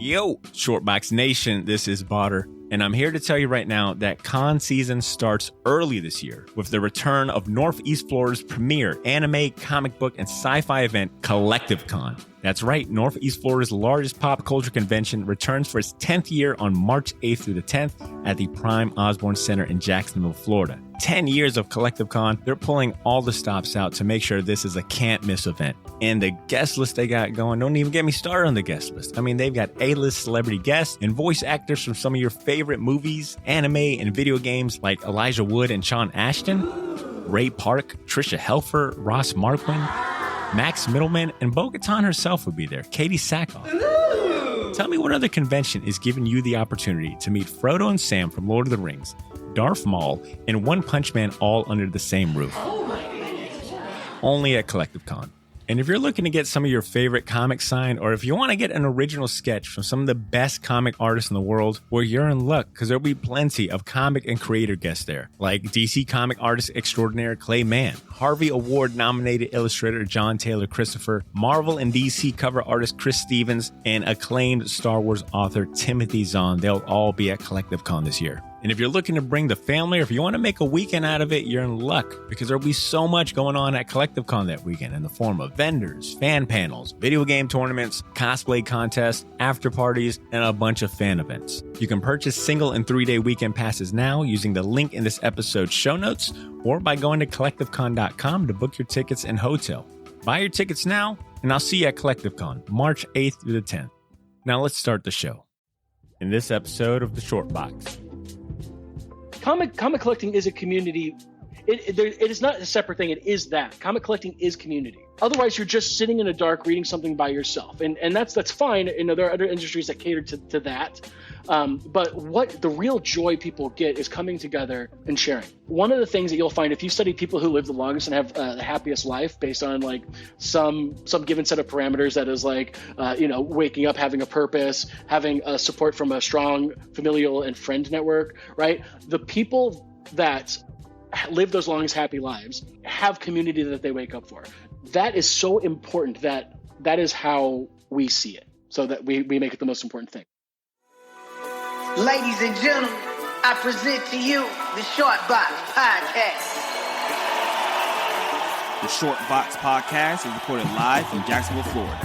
Yo, Shortboxed Nation, this is Botter, and I'm here to tell you right now that con season starts early this year with the return of Northeast Florida's premier anime, comic book, and sci-fi event, Collective Con. That's right, Northeast Florida's largest pop culture convention returns for its 10th year on March 8th through the 10th at the Prime Osborne Center in Jacksonville, Florida. 10 years of Collective Con, they're pulling all the stops out to make sure this is a can't-miss event. And the guest list they got going, don't even get me started on the guest list. I mean, they've got A-list celebrity guests and voice actors from some of your favorite movies, anime, and video games like Elijah Wood and Sean Ashton, Ray Park, Trisha Helfer, Ross Marquand, Max Middleman, and Bo-Katan herself will be there, Katie Sackhoff. Tell me what other convention is giving you the opportunity to meet Frodo and Sam from Lord of the Rings, Darth Maul, and One Punch Man all under the same roof. Only at Collective Con. And if you're looking to get some of your favorite comics signed, or if you want to get an original sketch from some of the best comic artists in the world, well, you're in luck, because there'll be plenty of comic and creator guests there, like DC comic artist extraordinaire Clay Mann, Harvey Award-nominated illustrator John Taylor Christopher, Marvel and DC cover artist Chris Stevens, and acclaimed Star Wars author Timothy Zahn. They'll all be at Collective Con this year. And if you're looking to bring the family, or if you want to make a weekend out of it, you're in luck, because there'll be so much going on at Collective Con that weekend in the form of vendors, fan panels, video game tournaments, cosplay contests, after parties, and a bunch of fan events. You can purchase single and 3-day weekend passes now using the link in this episode's show notes, or by going to collectivecon.com to book your tickets and hotel. Buy your tickets now, and I'll see you at Collective Con, March 8th through the 10th. Now let's start the show. In this episode of The Short Box. Comic collecting is a community. It is not a separate thing. It is that. Comic collecting is community. Otherwise, you're just sitting in the dark reading something by yourself, and that's fine. You know, there are other industries that cater to that. But what the real joy people get is coming together and sharing. One of the things that you'll find if you study people who live the longest and have the happiest life based on like some given set of parameters, that is like waking up, having a purpose, having support from a strong familial and friend network, right? The people that live those longest happy lives have community that they wake up for. That is so important that is how we see it, so that we make it the most important thing. Ladies and gentlemen, I present to you the Shortboxed Podcast. The Shortboxed Podcast is recorded live from Jacksonville, Florida.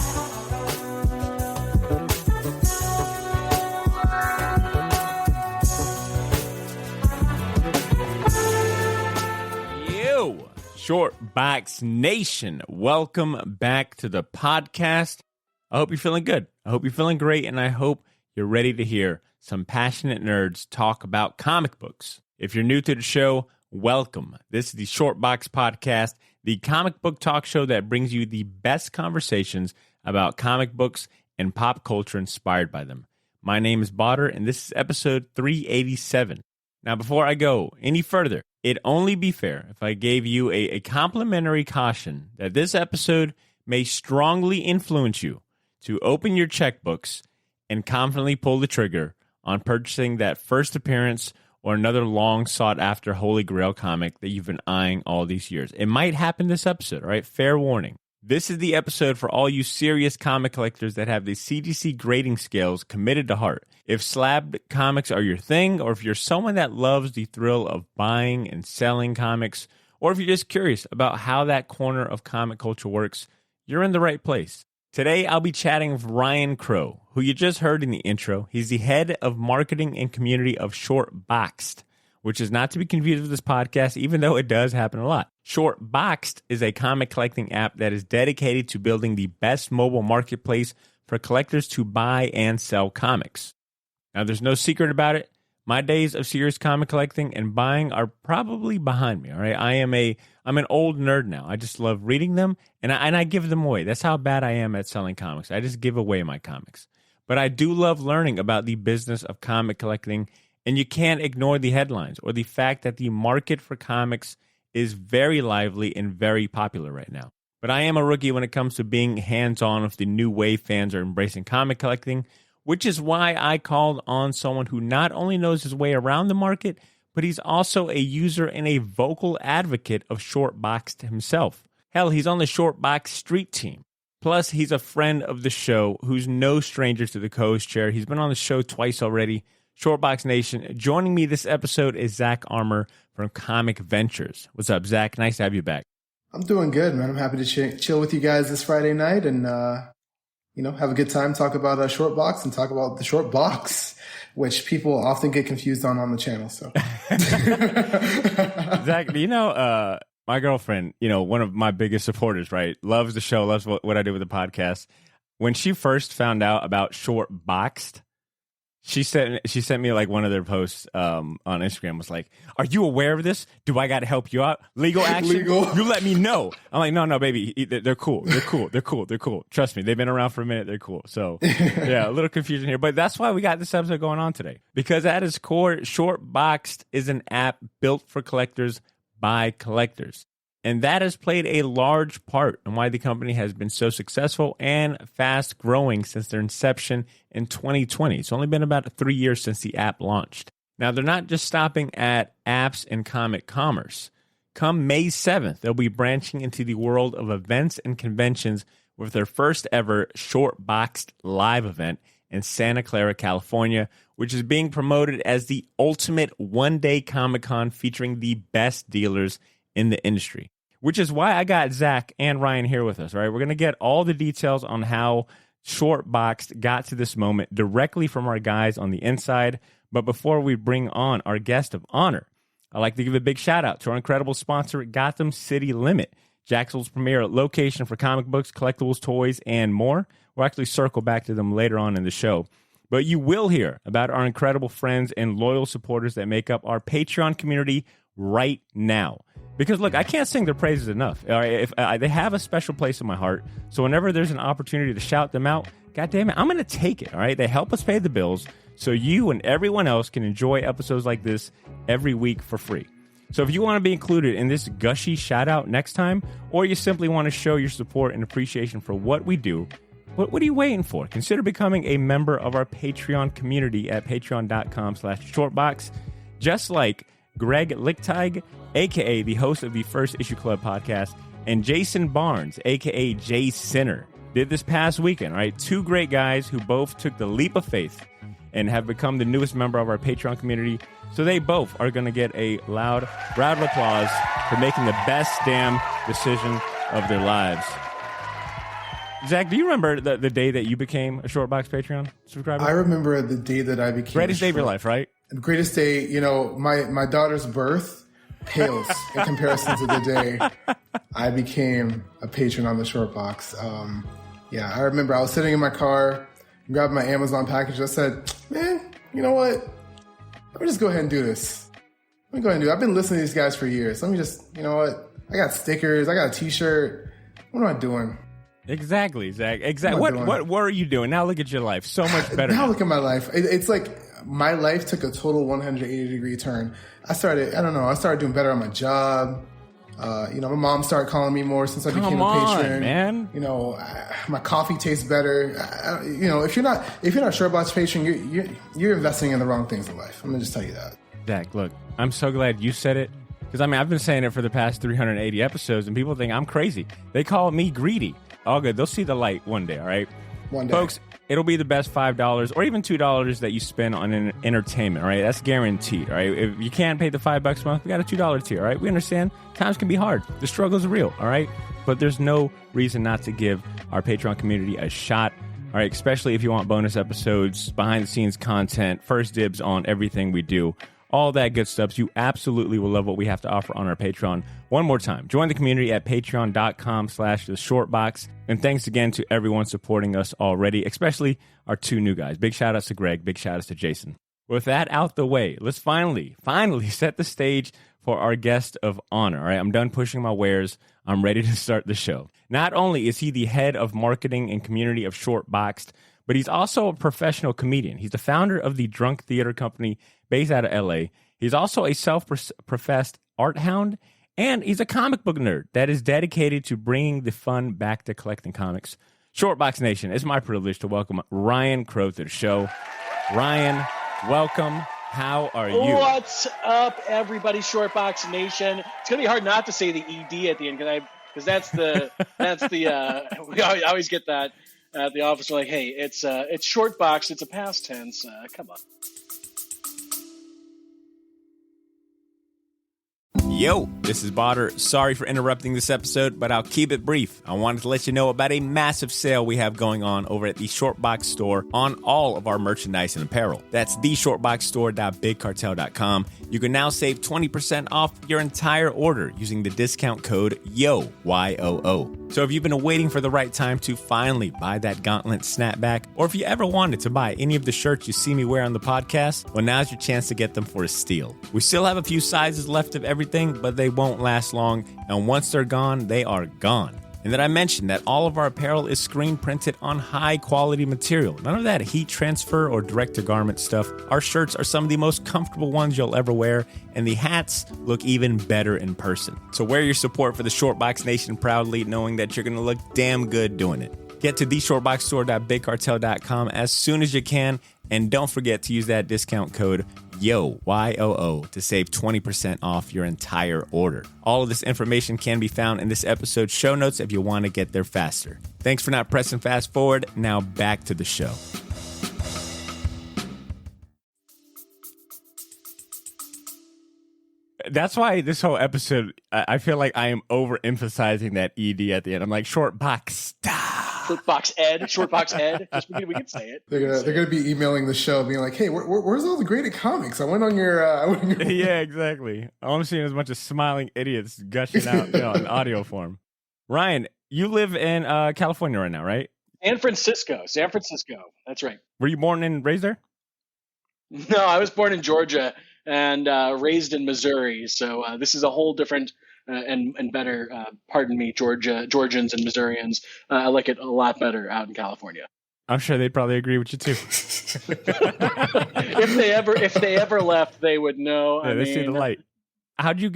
Yo, Shortboxed Nation, welcome back to the podcast. I hope you're feeling good. I hope you're feeling great, and I hope you're ready to hear some passionate nerds talk about comic books. If you're new to the show, welcome. This is the Shortboxed Podcast, the comic book talk show that brings you the best conversations about comic books and pop culture inspired by them. My name is Botter, and this is episode 387. Now, before I go any further, it'd only be fair if I gave you a complimentary caution that this episode may strongly influence you to open your checkbooks and confidently pull the trigger on purchasing that first appearance or another long sought-after Holy Grail comic that you've been eyeing all these years. It might happen this episode, all right? Fair warning. This is the episode for all you serious comic collectors that have the CGC grading scales committed to heart. If slab comics are your thing, or if you're someone that loves the thrill of buying and selling comics, or if you're just curious about how that corner of comic culture works, you're in the right place. Today, I'll be chatting with Ryan Crowe, who you just heard in the intro. He's the head of marketing and community of Shortboxed, which is not to be confused with this podcast, even though it does happen a lot. Shortboxed is a comic collecting app that is dedicated to building the best mobile marketplace for collectors to buy and sell comics. Now, there's no secret about it. My days of serious comic collecting and buying are probably behind me, all right? I'm an old nerd now. I just love reading them, and I give them away. That's how bad I am at selling comics. I just give away my comics. But I do love learning about the business of comic collecting, and you can't ignore the headlines or the fact that the market for comics is very lively and very popular right now. But I am a rookie when it comes to being hands-on with the new way fans are embracing comic collecting, which is why I called on someone who not only knows his way around the market, but he's also a user and a vocal advocate of Shortboxed himself. Hell, he's on the Shortboxed street team. Plus, he's a friend of the show who's no stranger to the co-host chair. He's been on the show twice already. Shortbox Nation. Joining me this episode is Zach Armour from Comic Ventures. What's up, Zach? Nice to have you back. I'm doing good, man. I'm happy to chill with you guys this Friday night and, have a good time, talk about Shortbox and talk about the short box, which people often get confused on the channel. So, Zach, my girlfriend, one of my biggest supporters, right? Loves the show, loves what I do with the podcast. When she first found out about Shortboxed, she sent me like one of their posts on Instagram was like, "Are you aware of this? Do I got to help you out? Legal action? Legal. You let me know." I'm like, "No, baby, they're cool. They're cool. Trust me, they've been around for a minute. They're cool." So yeah, a little confusion here, but that's why we got this episode going on today, because at its core, Shortboxed is an app built for collectors by collectors. And that has played a large part in why the company has been so successful and fast growing since their inception in 2020. It's only been about 3 years since the app launched. Now, they're not just stopping at apps and comic commerce. Come May 7th, they'll be branching into the world of events and conventions with their first ever Shortboxed live event in Santa Clara, California, which is being promoted as the ultimate one-day Comic-Con featuring the best dealers in the industry, which is why I got Zach and Ryan here with us, right? We're going to get all the details on how Shortboxed got to this moment directly from our guys on the inside. But before we bring on our guest of honor, I'd like to give a big shout out to our incredible sponsor, Gotham City Limit, Jacksonville's premier location for comic books, collectibles, toys, and more. We'll actually circle back to them later on in the show. But you will hear about our incredible friends and loyal supporters that make up our Patreon community right now. Because, look, I can't sing their praises enough. They have a special place in my heart. So whenever there's an opportunity to shout them out, God damn it, I'm going to take it, all right? They help us pay the bills so you and everyone else can enjoy episodes like this every week for free. So if you want to be included in this gushy shout-out next time, or you simply want to show your support and appreciation for what we do, what are you waiting for? Consider becoming a member of our Patreon community at patreon.com/shortbox. Just like Greg Lichtig, a.k.a. the host of the First Issue Club podcast, and Jason Barnes, a.k.a. Jay Sinner, did this past weekend, right? Two great guys who both took the leap of faith and have become the newest member of our Patreon community. So they both are going to get a loud round of applause for making the best damn decision of their lives. Zach, do you remember the day that you became a Shortbox Patreon subscriber? I remember the day that I became greatest day of your life, right? The greatest day, my daughter's birth pales in comparison to the day I became a patron on the Shortbox. I remember I was sitting in my car, grabbed my Amazon package. I said, man, you know what? Let me just go ahead and do this. I've been listening to these guys for years. Let me just, you know what? I got stickers. I got a t-shirt. What am I doing? Exactly, Zach. Exactly. What were you doing? Now look at your life. So much better. Now look at my life. It's like my life took a total 180-degree turn. I started doing better on my job. My mom started calling me more since I became a patron. Man. My coffee tastes better. If you're not Shortbox patron, you're investing in the wrong things in life. I'm gonna just tell you that. Zach, look, I'm so glad you said it. Because, I've been saying it for the past 380 episodes, and people think I'm crazy. They call me greedy. All good. They'll see the light one day, all right? One day. Folks, it'll be the best $5 or even $2 that you spend on entertainment, all right? That's guaranteed, all right? If you can't pay the $5 a month, we got a $2 tier, all right? We understand times can be hard. The struggle's real, all right? But there's no reason not to give our Patreon community a shot, all right? Especially if you want bonus episodes, behind-the-scenes content, first dibs on everything we do. All that good stuff. So you absolutely will love what we have to offer on our Patreon. One more time, join the community at patreon.com/theshortbox. And thanks again to everyone supporting us already, especially our two new guys. Big shout outs to Greg. Big shout outs to Jason. With that out the way, let's finally set the stage for our guest of honor. All right, I'm done pushing my wares. I'm ready to start the show. Not only is he the head of marketing and community of Shortboxed, but he's also a professional comedian. He's the founder of the Drunk Theater Company based out of LA. He's also a self-professed art hound, and he's a comic book nerd that is dedicated to bringing the fun back to collecting comics. Shortbox Nation, it's my privilege to welcome Ryan Crowe to the show. Ryan, welcome. How are you? What's up, everybody, Shortbox Nation? It's going to be hard not to say the ED at the end because because that's the we always get that at the office. We're like, hey, it's Shortboxed. It's a past tense. Come on. Yo, this is Botter. Sorry for interrupting this episode, but I'll keep it brief. I wanted to let you know about a massive sale we have going on over at the Shortbox store on all of our merchandise and apparel. That's theshortboxstore.bigcartel.com. You can now save 20% off your entire order using the discount code YOO, Y-O-O. So if you've been waiting for the right time to finally buy that gauntlet snapback, or if you ever wanted to buy any of the shirts you see me wear on the podcast, well, now's your chance to get them for a steal. We still have a few sizes left of everything, but they won't last long, and once they're gone, they are gone. And then I mentioned that all of our apparel is screen printed on high quality material. None of that heat transfer or direct to garment stuff. Our shirts are some of the most comfortable ones you'll ever wear, and the hats look even better in person. So wear your support for the Shortbox Nation proudly, knowing that you're going to look damn good doing it. Get to theshortboxstore.bigcartel.com as soon as you can, and don't forget to use that discount code YOO, Y-O-O, to save 20% off your entire order. All of this information can be found in this episode's show notes if you want to get there faster. Thanks for not pressing fast forward. Now back to the show. That's why this whole episode, I feel like I am overemphasizing that ED at the end. I'm like, Shortbox, Shortbox Ed. Just, we can say it. They're gonna be emailing the show, being like, "Hey, where's all the graded comics? I went on your." Yeah, exactly. All I'm seeing is a bunch of smiling idiots gushing out, in audio form. Ryan, you live in California right now, right? San Francisco. That's right. Were you born and raised there? No, I was born in Georgia and raised in Missouri. So this is a whole different and better, pardon me, Georgians and Missourians. I like it a lot better out in California. I'm sure they'd probably agree with you too. If they ever left, they would know. Yeah, they see the light. How'd you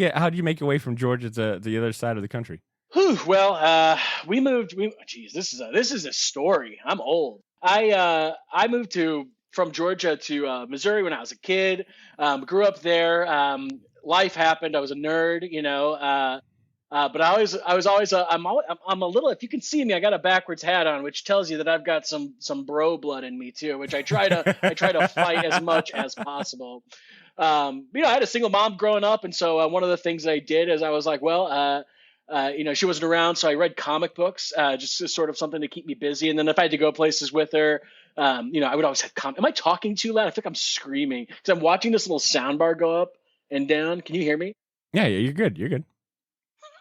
make your way from Georgia to the other side of the country? Well, we moved. This is a story. I'm old. I moved from Georgia to Missouri when I was a kid. Grew up there. Life happened. I was a nerd, but I was always I'm a little. If you can see me, I got a backwards hat on, which tells you that I've got some bro blood in me too, which I try to fight as much as possible. I had a single mom growing up, and so one of the things I did is I was like, well, she wasn't around, so I read comic books, just as sort of something to keep me busy. And then if I had to go places with her, I would always have am I talking too loud? I think I'm screaming because I'm watching this little sound bar go up and down. Can you hear me? Yeah, you're good.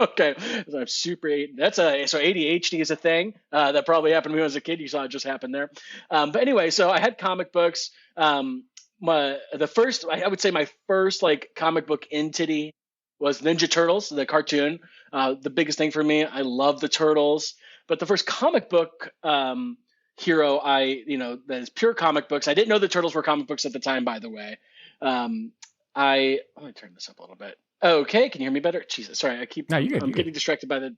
Okay, so I'm super. So ADHD is a thing that probably happened to me when I was a kid. You saw it just happen there. But anyway, so I had comic books. I would say my first like comic book entity was Ninja Turtles, the cartoon. The biggest thing for me. I love the Turtles, but the first comic book hero that is pure comic books. I didn't know the Turtles were comic books at the time, by the way. Let me turn this up a little bit. Okay, can you hear me better? Jesus, sorry, I'm getting distracted by the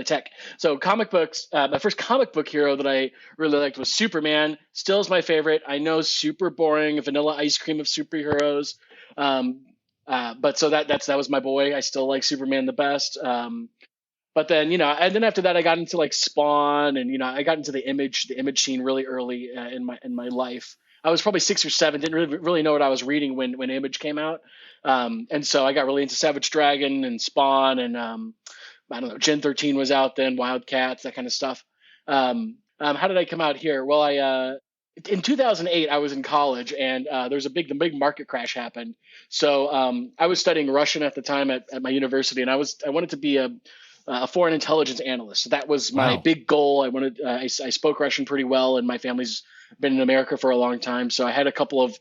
tech. So comic books, my first comic book hero that I really liked was Superman. Still is my favorite. I know, super boring, vanilla ice cream of superheroes. But so that was my boy. I still like Superman the best. But then, and then after that, I got into like Spawn, and I got into the image scene really early in my life. I was probably 6 or 7, didn't really know what I was reading when Image came out, and so I got really into Savage Dragon and Spawn, and I don't know, Gen 13 was out then, Wildcats, that kind of stuff. How did I come out here? Well, in 2008, I was in college, and the big market crash happened. So I was studying Russian at the time at my university, and I wanted to be a foreign intelligence analyst. So that was my big goal. I spoke Russian pretty well, and my family's been in America for a long time. So I had a couple of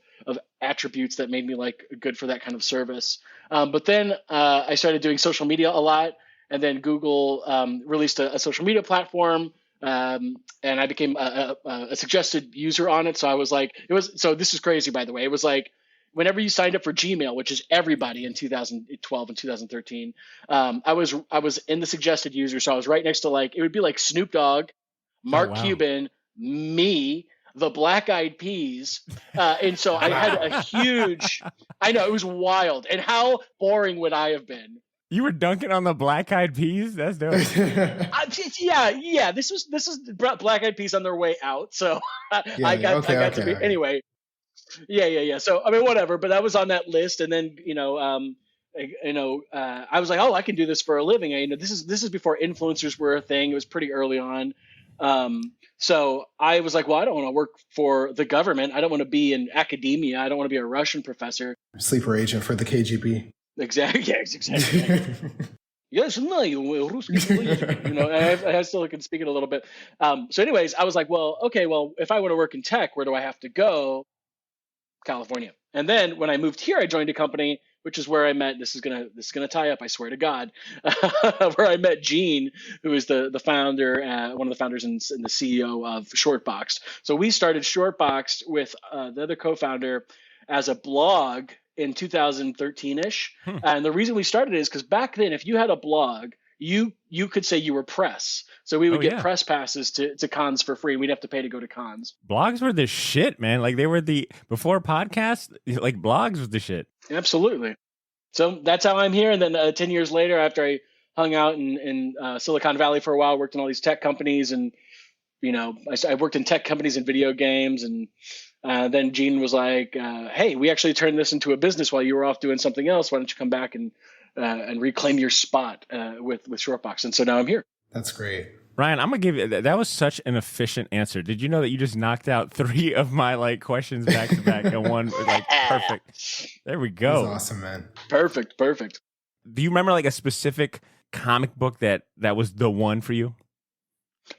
attributes that made me like good for that kind of service. But then I started doing social media a lot, and then Google released a social media platform. And I became a suggested user on it. So I was like, this is crazy, by the way. It was like, whenever you signed up for Gmail, which is everybody in 2012 and 2013, I was in the suggested user. So I was right next to it would be like Snoop Dogg, Mark Cuban, me, the Black Eyed Peas. And so I had a huge, I know, it was wild. And how boring would I have been? You were dunking on the Black Eyed Peas? That's dope. Yeah. This is Black Eyed Peas on their way out. So I got to be anyway. Yeah. So I mean, whatever. But that was on that list, and then I was like, oh, I can do this for a living. This is before influencers were a thing. It was pretty early on. So I was like, well, I don't want to work for the government. I don't want to be in academia. I don't want to be a Russian professor. Sleeper agent for the KGB. Exactly. Yes, exactly. Yes, no, I still can speak it a little bit. So anyways, I was like, well, okay, if I want to work in tech, where do I have to go? California. And then when I moved here, I joined a company, which is where I met. This is gonna tie up, I swear to God, where I met Gene, who is the founder, one of the founders and the CEO of Shortboxed. So we started Shortboxed with the other co-founder as a blog in 2013-ish. And the reason we started it is because back then, if you had a blog, you could say you were press. So we would get press passes to cons for free. We'd have to pay to go to cons. Blogs were the shit, man. Like they were before podcasts, like blogs was the shit. Absolutely. So that's how I'm here. And then 10 years later, after I hung out in Silicon Valley for a while, worked in all these tech companies, and I worked in tech companies and video games, and then Gene was like, hey, we actually turned this into a business while you were off doing something else. Why don't you come back and reclaim your spot with Shortboxed? And so now I'm here. That's great. Ryan, I'm gonna give you that was such an efficient answer. Did you know that you just knocked out 3 of my questions back to back and one perfect? There we go. That's awesome, man. Perfect. Do you remember a specific comic book that was the one for you?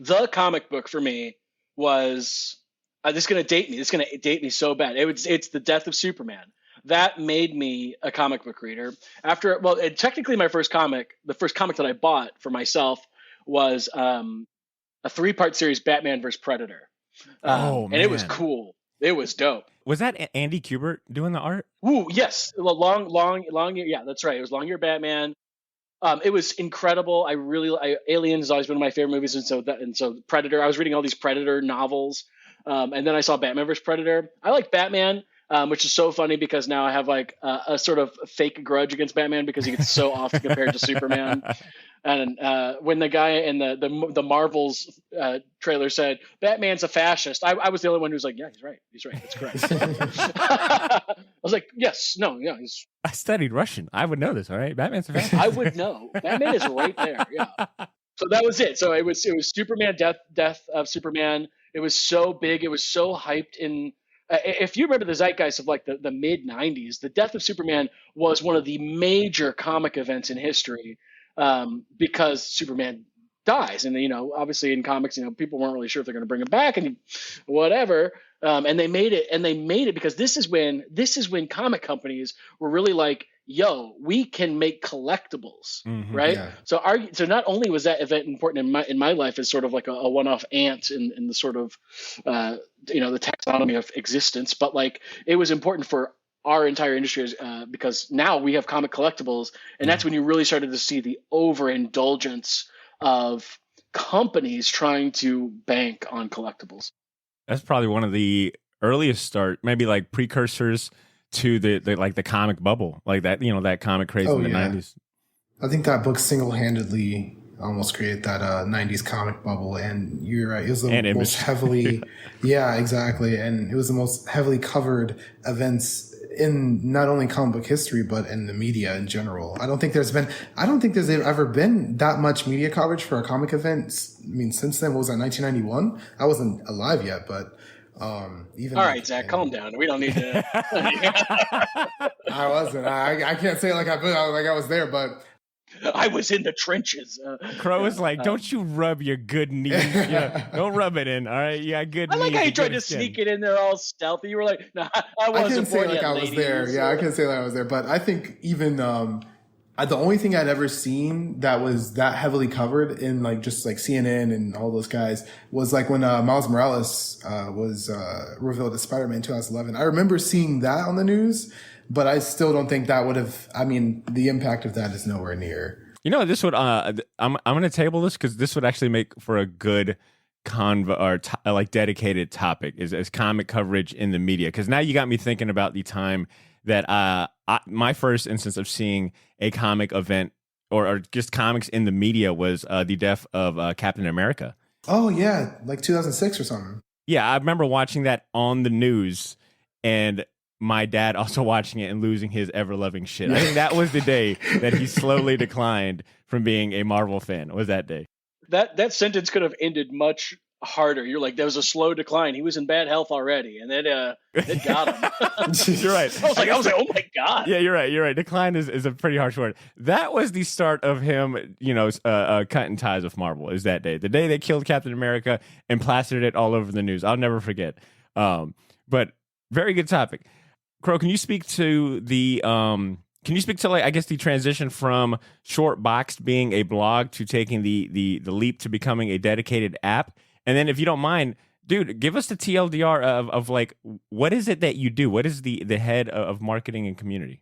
The comic book for me was this is gonna date me. It's gonna date me so bad. It's The Death of Superman. That made me a comic book reader. Technically my first comic, the first comic that I bought for myself was a 3-part series, Batman vs. Predator. And it was cool. It was dope. Was that Andy Kubert doing the art? Ooh, yes. Long year. Yeah, that's right. It was Long Year Batman. It was incredible. Alien has always been one of my favorite movies. And so Predator, I was reading all these Predator novels. And then I saw Batman vs. Predator. I like Batman. Which is so funny because now I have a sort of fake grudge against Batman because he gets so often compared to Superman. And when the guy in the Marvels trailer said Batman's a fascist, I was the only one who was like, yeah, he's right, that's correct. I was like, yes, no, yeah, I studied Russian. I would know this. All right, Batman's a fascist. I would know. Batman is right there. Yeah. So that was it. So it was Superman, Death of Superman. It was so big. It was so hyped in. If you remember the zeitgeist of the mid 90s, the Death of Superman was one of the major comic events in history because Superman dies. And, obviously in comics, people weren't really sure if they're going to bring him back and whatever. And they made it because this is when comic companies were really like, yo, we can make collectaxes, right? Yeah. So not only was that event important in my life as sort of like a one-off ant in the sort of the taxonomy of existence, but it was important for our entire industry because now we have comic collectibles, and that's when you really started to see the overindulgence of companies trying to bank on collectibles. That's probably one of the earliest maybe precursors to the comic bubble, that comic craze in the 90s. I think that book single-handedly almost created that 90s comic bubble, and you're right, it was the most heavily exactly, and it was the most heavily covered events in not only comic book history but in the media in general. I don't think there's ever been that much media coverage for a comic event. I mean, since then, what was that, 1991? I wasn't alive yet, but even all right, Zach, calm down. We don't need to. I wasn't. I can't say I was there, but I was in the trenches. Crow was like, "Don't you rub your good knees? Don't rub it in. All right, good." I like how you tried to sneak it in there all stealthy. You were like, "No, I wasn't." I couldn't say I was there. Yeah, I couldn't say I was there. But I think even the only thing I'd ever seen that was that heavily covered in just CNN and all those guys was when Miles Morales was revealed as Spider-Man in 2011. I remember seeing that on the news, but I still don't think that would have. I mean, the impact of that is nowhere near. This would. I'm going to table this because this would actually make for a good dedicated topic is comic coverage in the media. Because now you got me thinking about the time that my first instance of seeing a comic event or just comics in the media was the death of Captain America. Oh yeah, like 2006 or something. Yeah, I remember watching that on the news, and my dad also watching it and losing his ever-loving shit. I think that was the day that he slowly declined from being a Marvel fan, was that day. That sentence could have ended much harder. You're like, there was a slow decline. He was in bad health already, and then it got him. You're right. I was like, oh my God. Yeah, you're right. Decline is a pretty harsh word. That was the start of him, cutting ties with Marvel, is that day. The day they killed Captain America and plastered it all over the news. I'll never forget. But very good topic. Crow, can you speak to the I guess the transition from Shortboxed being a blog to taking the leap to becoming a dedicated app? And then if you don't mind, dude, give us the TLDR of like, what is it that you do? What is the head of marketing and community?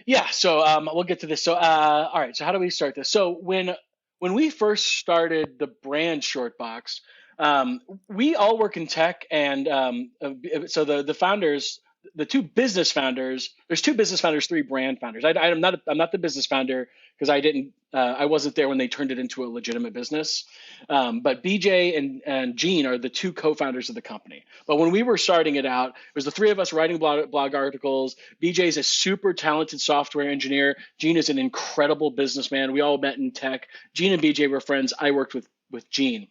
Yeah. So we'll get to this. So, all right. So how do we start this? So when we first started the brand Shortboxed, we all work in tech. And so the founders, the two business founders, there's two business founders, three brand founders. I'm not the business founder because I wasn't there when they turned it into a legitimate business. But BJ and Gene are the two co-founders of the company. But when we were starting it out, it was the three of us writing blog articles. BJ is a super talented software engineer. Gene is an incredible businessman. We all met in tech. Gene and BJ were friends. I worked with Gene.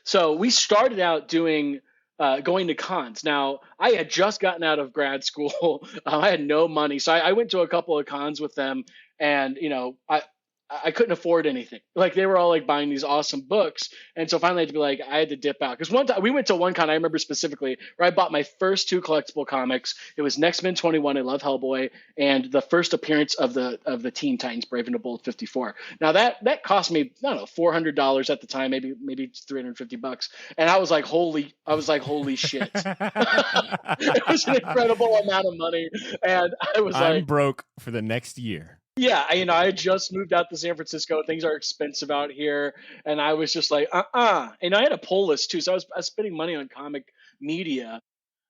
So we started out going to cons. Now, I had just gotten out of grad school. I had no money. So I went to a couple of cons with them, and, I couldn't afford anything. Like, they were all like buying these awesome books. And so finally I had to be like, I had to dip out. Because one time we went to one con, I remember specifically, where I bought my first two collectible comics. It was Next Men 21, I love Hellboy, and the first appearance of the Teen Titans, Brave and the Bold 54. Now that cost me, I don't know, $400 at the time, maybe $350. And I was like, holy shit. It was an incredible amount of money. And I'm broke for the next year. Yeah, I had just moved out to San Francisco. Things are expensive out here, and I was just like, And I had a pull list too, so I was spending money on comic media,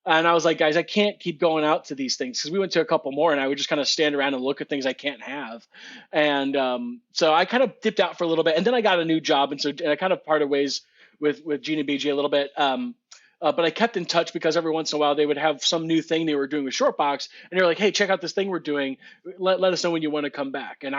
and I was like, guys, I can't keep going out to these things, because we went to a couple more, and I would just kind of stand around and look at things I can't have, and so I kind of dipped out for a little bit, and then I got a new job, and I kind of parted ways with Gene and BJ a little bit. But I kept in touch because every once in a while they would have some new thing they were doing with Shortbox, and they were like, "Hey, check out this thing we're doing. Let us know when you want to come back." And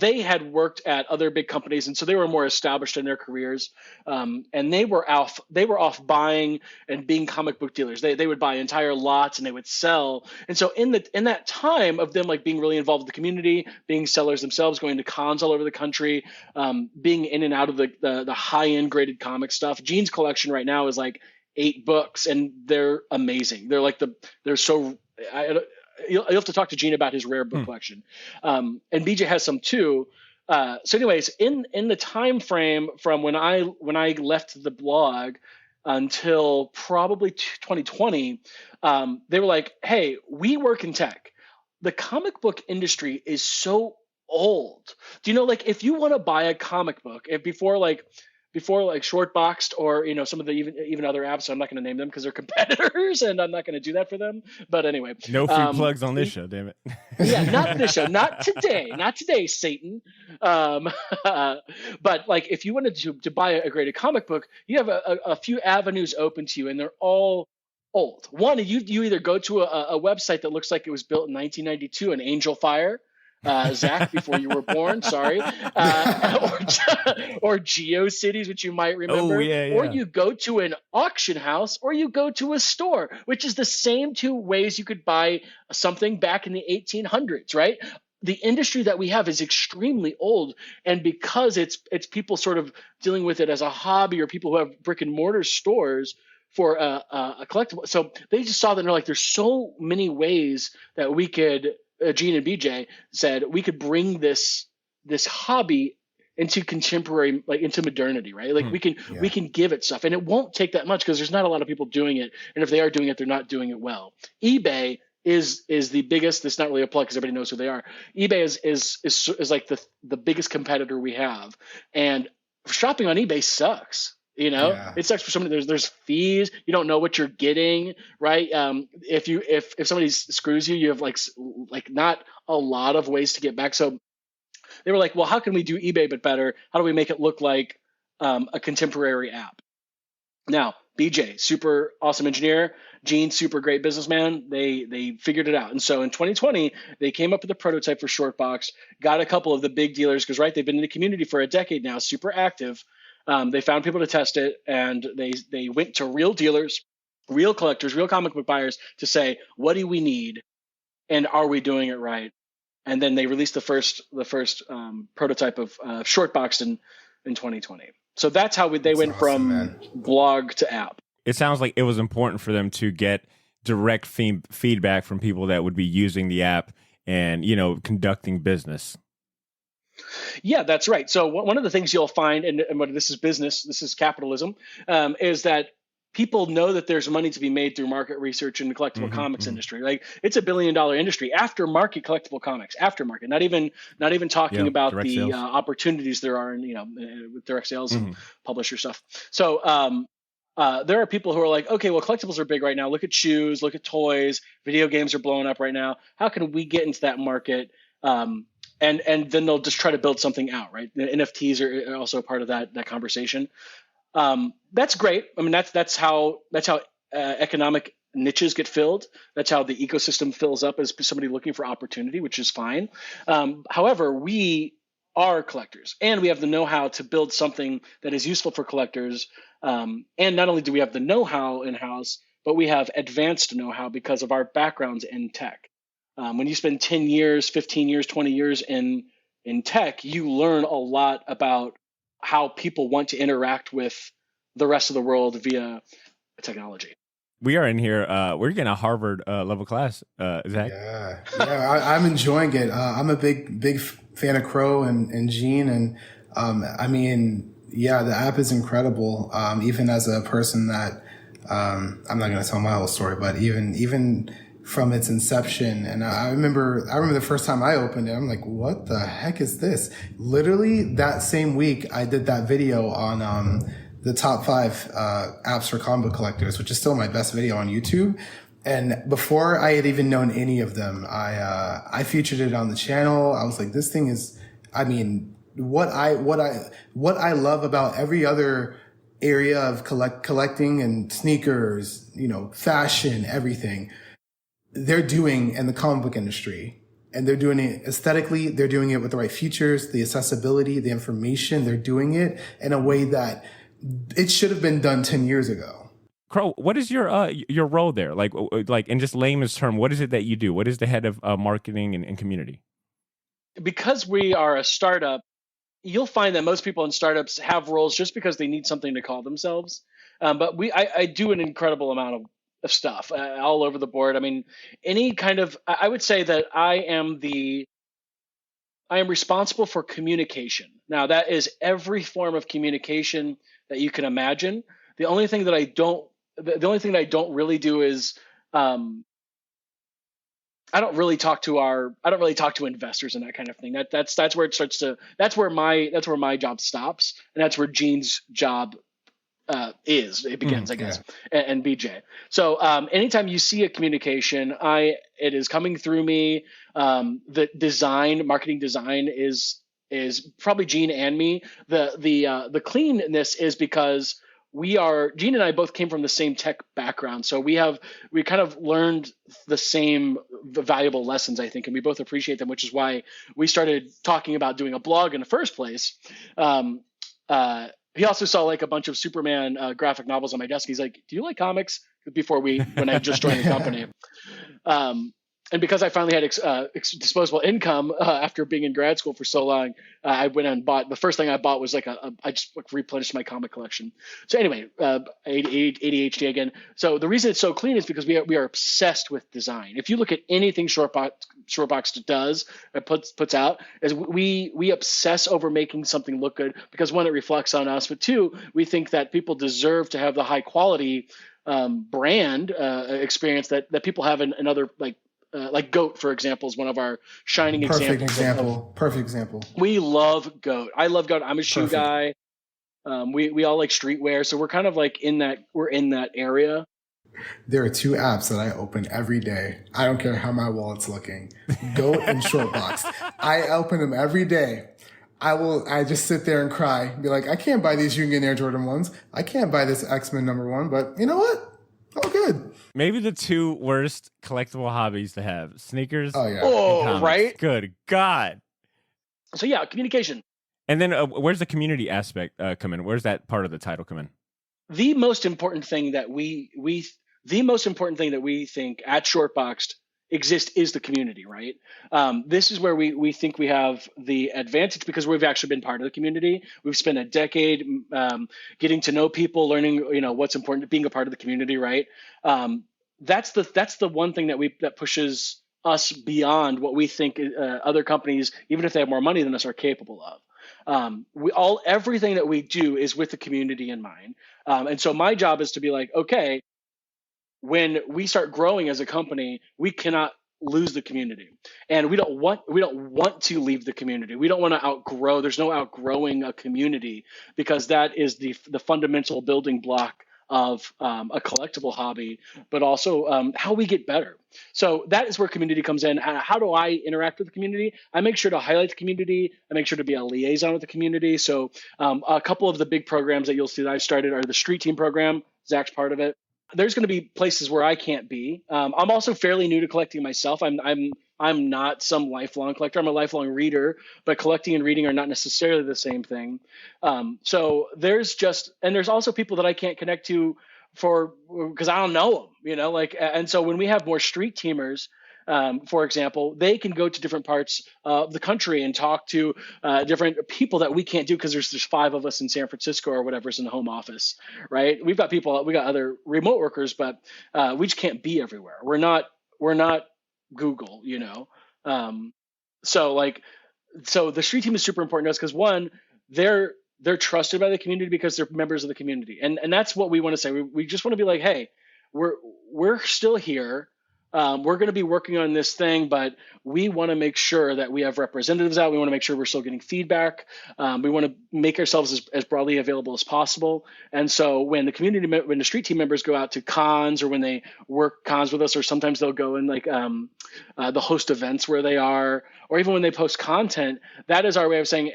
they had worked at other big companies, and so they were more established in their careers. And they were off buying and being comic book dealers. They would buy entire lots and they would sell. And so in that time of them like being really involved in the community, being sellers themselves, going to cons all over the country, being in and out of the high end graded comic stuff. Gene's collection right now is like 8 books, and they're amazing. You'll have to talk to Gene about his rare book collection. And BJ has some too. So anyways, in the time frame from when I left the blog until probably 2020, they were like, hey, we work in tech. The comic book industry is so old. Do you know, like, if you want to buy a comic book, before Shortboxed or some of the even other apps, so I'm not going to name them because they're competitors, and I'm not going to do that for them. But anyway, no free plugs on this show, damn it. Yeah, not this show, not today, Satan. But like, if you wanted to buy a graded comic book, you have a few avenues open to you, and they're all old. One, you either go to a website that looks like it was built in 1992, an Angel Fire. Zach, before you were born, sorry, or GeoCities, which you might remember, or you go to an auction house, or you go to a store, which is the same two ways you could buy something back in the 1800s, right? The industry that we have is extremely old, and because it's people sort of dealing with it as a hobby, or people who have brick and mortar stores for a collectible. So they just saw that, and they're like, there's so many ways that we could. Gene and BJ said we could bring this hobby into contemporary, like into modernity, right? Like we can give it stuff, and it won't take that much because there's not a lot of people doing it, and if they are doing it, they're not doing it well. eBay is the biggest. It's not really a plug because everybody knows who they are. eBay is like the biggest competitor we have, and shopping on eBay sucks. It sucks for somebody. There's fees. You don't know what you're getting, right? If somebody screws you, you have like not a lot of ways to get back. So They were like, well, how can we do eBay but better? How do we make it look like a contemporary app? Now, BJ, super awesome engineer, Gene, super great businessman. They figured it out. And so in 2020, they came up with a prototype for Shortboxed, got a couple of the big dealers, because they've been in the community for a decade now, super active. They found people to test it, and they went to real dealers, real collectors, real comic book buyers to say, what do we need, and are we doing it right? And then they released the first prototype of Shortboxed in 2020. So that's how they went from blog to app. It sounds like it was important for them to get direct feedback from people that would be using the app and, conducting business. Yeah, that's right. So one of the things you'll find, and this is business, this is capitalism, is that people know that there's money to be made through market research in the collectible comics industry. Like, it's $1 billion industry, aftermarket collectible comics, aftermarket. Not even talking about the opportunities there are in with direct sales and publisher stuff. So there are people who are like, okay, well, collectibles are big right now. Look at shoes, look at toys, video games are blowing up right now. How can we get into that market? And then they'll just try to build something out, right? The NFTs are also a part of that conversation. That's great. I mean, that's how economic niches get filled. That's how the ecosystem fills up as somebody looking for opportunity, which is fine. However, we are collectors, and we have the know-how to build something that is useful for collectors. And not only do we have the know-how in-house, but we have advanced know-how because of our backgrounds in tech. When you spend 10 years, 15 years, 20 years in tech, you learn a lot about how people want to interact with the rest of the world via technology. We are in here. We're getting a Harvard level class, Zach. Yeah, I'm enjoying it. I'm a big fan of Crowe and Gene, and I mean, yeah, the app is incredible. Even as a person that I'm not going to tell my whole story, but even from its inception, and I remember the first time I opened it, I'm like, what the heck is this? Literally that same week, I did that video on the top 5 apps for comic book collectors, which is still my best video on YouTube. And before I had even known any of them, I featured it on the channel. I was like, this thing is, I mean, what I love about every other area of collecting and sneakers, fashion, everything, they're doing in the comic book industry. And they're doing it aesthetically. They're doing it with the right features, the accessibility, the information. They're doing it in a way that it should have been done 10 years ago. Crowe, what is your role there? Like in just layman's term, what is it that you do? What is the head of marketing and community? Because we are a startup, you'll find that most people in startups have roles just because they need something to call themselves. But I do an incredible amount of stuff all over the board. I mean, any kind of, I would say that I am responsible for communication. Now, that is every form of communication that you can imagine. The only thing that I don't really do is I don't really talk to investors and that kind of thing. That's where it starts to, that's where my job stops, and that's where Gene's job it begins, I guess, and BJ. So anytime you see a communication, it is coming through me. The marketing design is probably Gene and me. The cleanness is because Gene and I both came from the same tech background. So we kind of learned the same valuable lessons, I think, and we both appreciate them, which is why we started talking about doing a blog in the first place. He also saw like a bunch of Superman graphic novels on my desk. He's like, "Do you like comics?" When I just joined the company. And because I finally had disposable income after being in grad school for so long, I went and bought. The first thing I bought was I just replenished my comic collection. So anyway, ADHD again. So the reason it's so clean is because we are obsessed with design. If you look at anything Shortboxed does, puts out, is we obsess over making something look good because one, it reflects on us, but two, we think that people deserve to have the high quality brand experience that people have in other like GOAT, for example, is one of our shining examples. Perfect example. We love GOAT. I love GOAT. I'm a shoe guy. We all like streetwear, so we're kind of like we're in that area. There are 2 apps that I open every day. I don't care how my wallet's looking. GOAT and Shortboxed. I open them every day. I just sit there and cry, be like, I can't buy these Union Air Jordan 1s. I can't buy this X-Men #1, but you know what? Oh, good. Maybe the two worst collectible hobbies to have: sneakers. Oh, yeah. Oh, and comics. right. Good God. So yeah, communication. And then where's the community aspect come in? Where's that part of the title come in? The most important thing that we think at Shortboxed exist is the community, right? This is where we think we have the advantage because we've actually been part of the community. We've spent a decade getting to know people, learning, what's important, being a part of the community, right? That's the one thing that pushes us beyond what we think other companies, even if they have more money than us, are capable of. Everything that we do is with the community in mind. And so my job is to be like, okay, when we start growing as a company, we cannot lose the community, and we don't want to leave the community. We don't want to outgrow. There's no outgrowing a community, because that is the fundamental building block of a collectible hobby, but also how we get better. So that is where community comes in. How do I interact with the community? I make sure to highlight the community. I make sure to be a liaison with the community. So a couple of the big programs that you'll see that I've started are the Street Team program. Zach's part of it. There's going to be places where I can't be. I'm also fairly new to collecting myself. I'm not some lifelong collector. I'm a lifelong reader, but collecting and reading are not necessarily the same thing. So there's also people that I can't connect to because I don't know them, and so when we have more street teamers, for example, they can go to different parts of the country and talk to different people that we can't do because there's 5 of us in San Francisco or whatever's in the home office, right? We got other remote workers, but we just can't be everywhere. We're not Google, So the street team is super important to us because, one, they're trusted by the community because they're members of the community, and that's what we want to say. We just want to be like, hey, we're still here. We're going to be working on this thing, but we want to make sure that we have representatives out. We want to make sure we're still getting feedback. We want to make ourselves as broadly available as possible. And so when the street team members go out to cons, or when they work cons with us, or sometimes they'll go and the host events where they are, or even when they post content, that is our way of saying,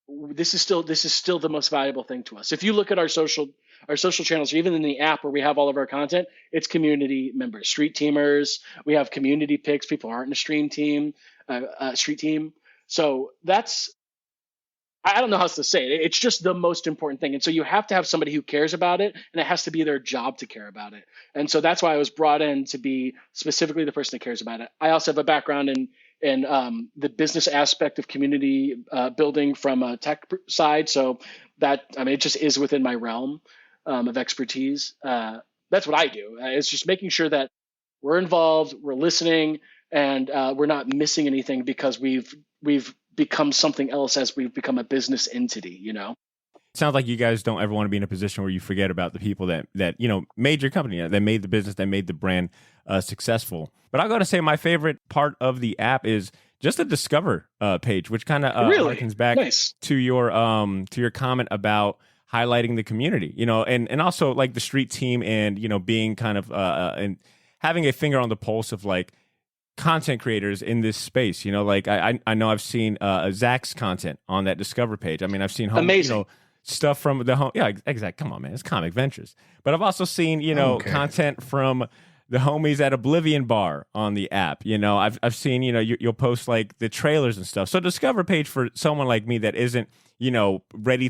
this is still the most valuable thing to us. If you look at our social channels, or even in the app where we have all of our content, it's community members, street teamers. We have community picks, people who aren't in a street team. So I don't know how else to say it. It's just the most important thing. And so you have to have somebody who cares about it, and it has to be their job to care about it. And so that's why I was brought in, to be specifically the person that cares about it. I also have a background in the business aspect of community building from a tech side. So it just is within my realm of expertise. That's what I do. It's just making sure that we're involved, we're listening, and we're not missing anything because we've become something else as we've become a business entity, It sounds like you guys don't ever want to be in a position where you forget about the people that made your company, that made the business, that made the brand successful. But I got to say, my favorite part of the app is just the Discover page, which kind of harkens back to your comment about highlighting the community, and also like the street team, and being kind of and having a finger on the pulse of content creators in this space. I know I've seen Zach's content on that Discover page. I mean, I've seen amazing. Stuff from the home. Yeah, exactly. Come on, man. It's Comic Ventures. But I've also seen, content from the homies at Oblivion Bar on the app. I've seen, you'll post the trailers and stuff. So Discover page for someone like me that isn't, ready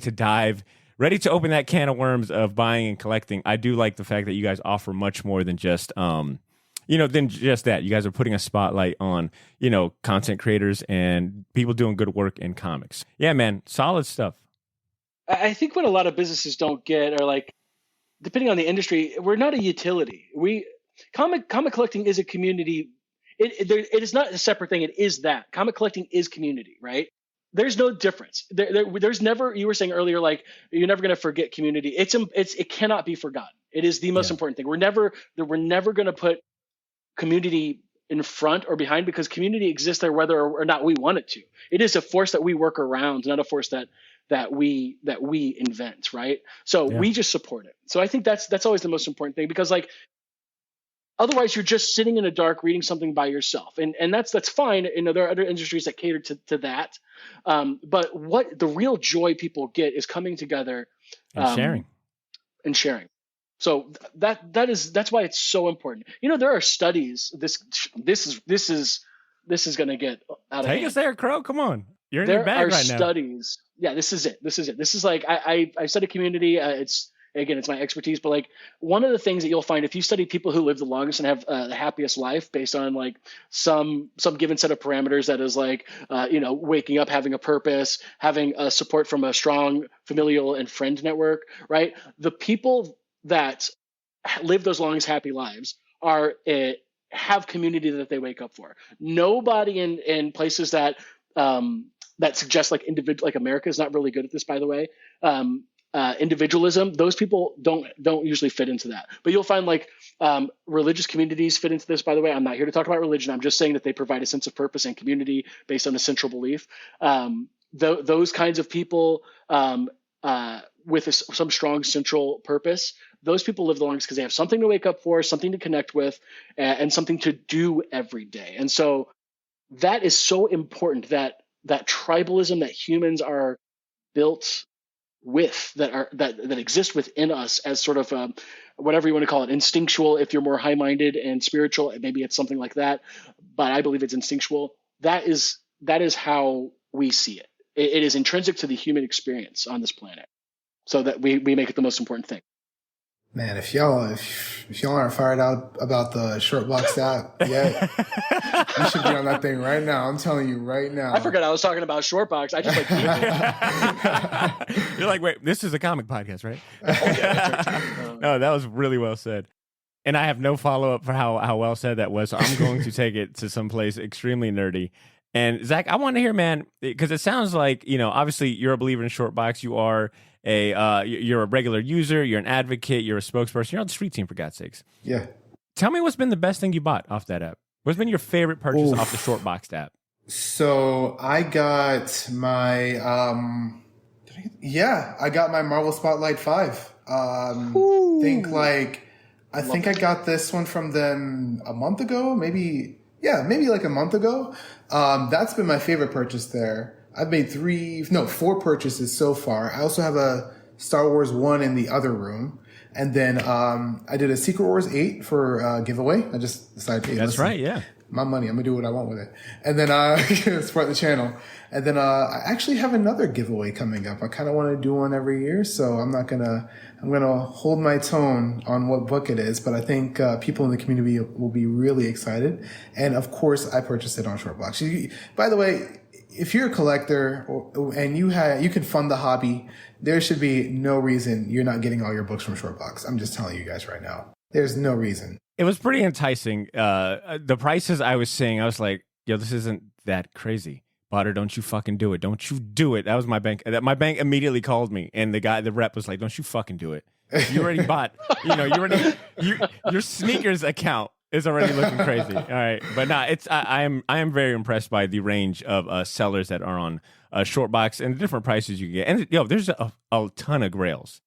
to open that can of worms of buying and collecting. I do like the fact that you guys offer much more than just, than just that. You guys are putting a spotlight on, content creators and people doing good work in comics. Yeah, man. Solid stuff. I think what a lot of businesses don't get are depending on the industry, we're not a utility. Comic collecting is a community. It is not a separate thing. It is that comic collecting is community, right? There's no difference. There's never. You were saying earlier, you're never going to forget community. It cannot be forgotten. It is the most important thing. We're never going to put community in front or behind, because community exists there whether or not we want it to. It is a force that we work around, not a force that we invent, right? So we just support it. So I think that's always the most important thing, because Otherwise, you're just sitting in the dark reading something by yourself, and that's fine. There are other industries that cater to that. But what the real joy people get is coming together and sharing. So that's why it's so important. There are studies. This is going to get out of hand. Take us there, Crow. Come on, you're in your bag right now. There are studies. Yeah, this is it. This is like I study community. It's my expertise, but like one of the things that you'll find if you study people who live the longest and have the happiest life based on like some given set of parameters, that is like waking up, having a purpose, having a support from a strong familial and friend network, right? The people that live those longest happy lives have community that they wake up for. Nobody in places that suggest like like America is not really good at this, by the way. Individualism, those people don't usually fit into that. But you'll find like religious communities fit into this, by the way. I'm not here to talk about religion. I'm just saying that they provide a sense of purpose and community based on a central belief. Those kinds of people with some strong central purpose, those people live the longest because they have something to wake up for, something to connect with, and something to do every day. And so that is so important, that tribalism that humans are built with, that exist within us as sort of whatever you want to call it, instinctual. If you're more high-minded and spiritual, maybe it's something like that, but I believe it's instinctual. That is how we see it. It is intrinsic to the human experience on this planet, so that we make it the most important thing. Man, if y'all aren't fired out about the Shortboxed app yet, you should be on that thing right now. I'm telling you right now. I forgot I was talking about Shortboxed. I just like You're like, wait, this is a comic podcast, right? that's right. No, that was really well said. And I have no follow-up for how well said that was, so I'm going to take it to someplace extremely nerdy. And Zach, I want to hear, man, because it sounds like, obviously you're a believer in Shortboxed. You are you're a regular user, you're an advocate, you're a spokesperson, you're on the street team, for God's sakes. Yeah. Tell me what's been the best thing you bought off that app? What's been your favorite purchase off the Shortboxed app? So I got my I got my Marvel Spotlight 5. I think I got this one from them a month ago, maybe like a month ago. That's been my favorite purchase there. I've made 4 purchases so far. I also have a Star Wars 1 in the other room. And then I did a Secret Wars 8 for giveaway. I just decided to. That's right, yeah. My money, I'm going to do what I want with it. And then support the channel. And then I actually have another giveaway coming up. I kind of want to do one every year. So I'm going to hold my tone on what book it is. But I think people in the community will be really excited. And of course, I purchased it on Shortboxed. By the way, if you're a collector and you can fund the hobby, there should be no reason you're not getting all your books from Shortboxed. I'm just telling you guys right now. There's no reason. It was pretty enticing. The prices I was seeing, I was like, yo, this isn't that crazy. Potter, don't you fucking do it. Don't you do it. That was my bank. My bank immediately called me, and the rep was like, don't you fucking do it. You already bought, your sneakers account is already looking crazy. All right. But I am very impressed by the range of sellers that are on Shortboxed and the different prices you can get. And there's a ton of grails.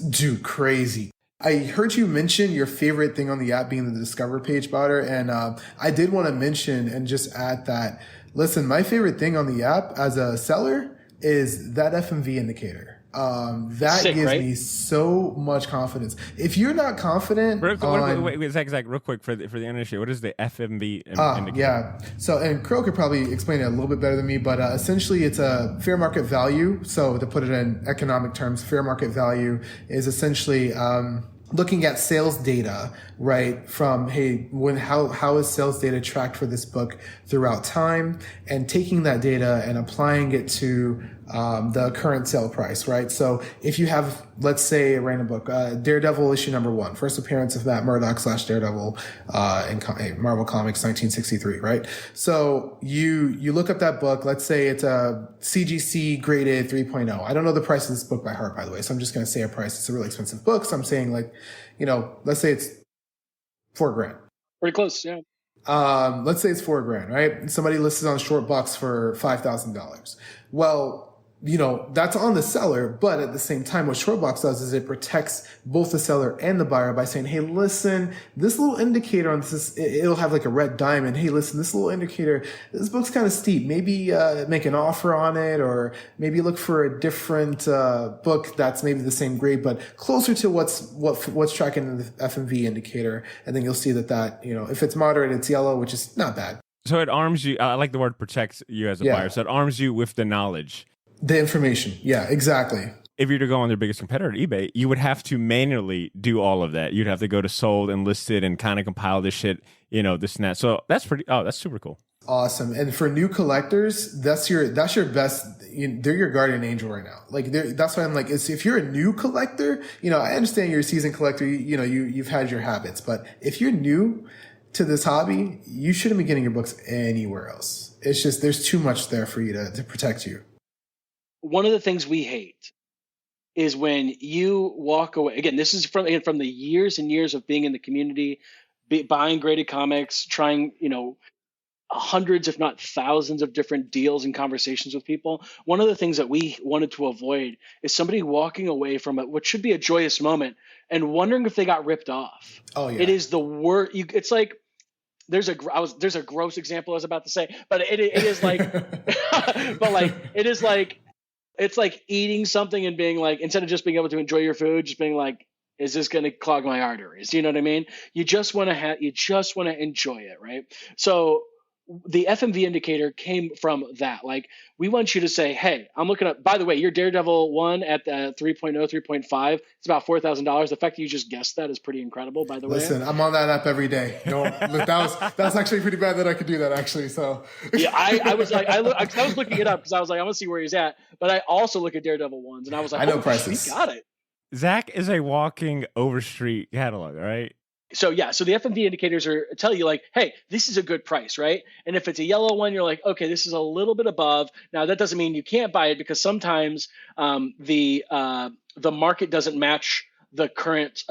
Dude, crazy. I heard you mention your favorite thing on the app being the Discover page, Potter. And I did want to mention and just add that, listen, my favorite thing on the app as a seller is that FMV indicator. That Sick, gives right? me so much confidence. If you're not confident, Wait, Zach, real quick for the industry, what is the FMV indicator? Yeah. So, and Crow could probably explain it a little bit better than me, but essentially it's a fair market value. So to put it in economic terms, fair market value is essentially looking at sales data, right? From, hey, how is sales data tracked for this book throughout time, and taking that data and applying it to the current sale price, right? So if you have, let's say, a random book, Daredevil issue number 1, first appearance of Matt Murdock / Daredevil in Marvel Comics 1963, right? So you look up that book, let's say it's a CGC graded 3.0. I don't know the price of this book by heart, by the way, so I'm just going to say a price. It's a really expensive book, so I'm saying let's say it's $4,000. Pretty close, yeah. Let's say it's $4,000, right? Somebody lists it on Shortboxed for $5,000. Well, that's on the seller. But at the same time, what Shortbox does is it protects both the seller and the buyer by saying, hey, listen, this little indicator on this, it'll have like a red diamond. Hey, listen, this little indicator, this book's kind of steep. Maybe make an offer on it, or maybe look for a different book that's maybe the same grade, but closer to what's tracking in the FMV indicator. And then you'll see that, if it's moderate, it's yellow, which is not bad. So it arms you. I like the word protects you as a buyer. So it arms you with the knowledge. The information. Yeah, exactly. If you were to go on their biggest competitor, eBay, you would have to manually do all of that. You'd have to go to sold and listed and kind of compile this shit, this and that. So that's super cool. Awesome. And for new collectors, that's your best. They're your guardian angel right now. Like that's why I'm like, if you're a new collector, I understand you're a seasoned collector. You've had your habits, but if you're new to this hobby, you shouldn't be getting your books anywhere else. It's just there's too much there for you to protect you. One of the things we hate is when you walk away. Again, this is from the years and years of being in the community, buying graded comics, trying, hundreds, if not thousands of different deals and conversations with people. One of the things that we wanted to avoid is somebody walking away from what should be a joyous moment and wondering if they got ripped off. Oh yeah. It is the worst. It's like, there's a gross example I was about to say, but it is like, but like, it is like, it's like eating something and being like, instead of just being able to enjoy your food, just being like, is this going to clog my arteries? You know what I mean? You just want to enjoy it. Right. So the FMV indicator came from that. Like, we want you to say, hey, I'm looking up, by the way, your Daredevil one at the 3.0, 3.5, it's about $4,000. The fact that you just guessed that is pretty incredible, by the way. Listen, I'm on that app every day. That was actually pretty bad that I could do that, actually. So yeah, I was looking it up because I was like, I want to see where he's at. But I also look at Daredevil ones, and I was like, I know prices. He got it. Zach is a walking Overstreet catalog, right? So the FMV indicators tell you like, hey, this is a good price, right? And if it's a yellow one, you're like, okay, this is a little bit above. Now that doesn't mean you can't buy it, because sometimes the market doesn't match the current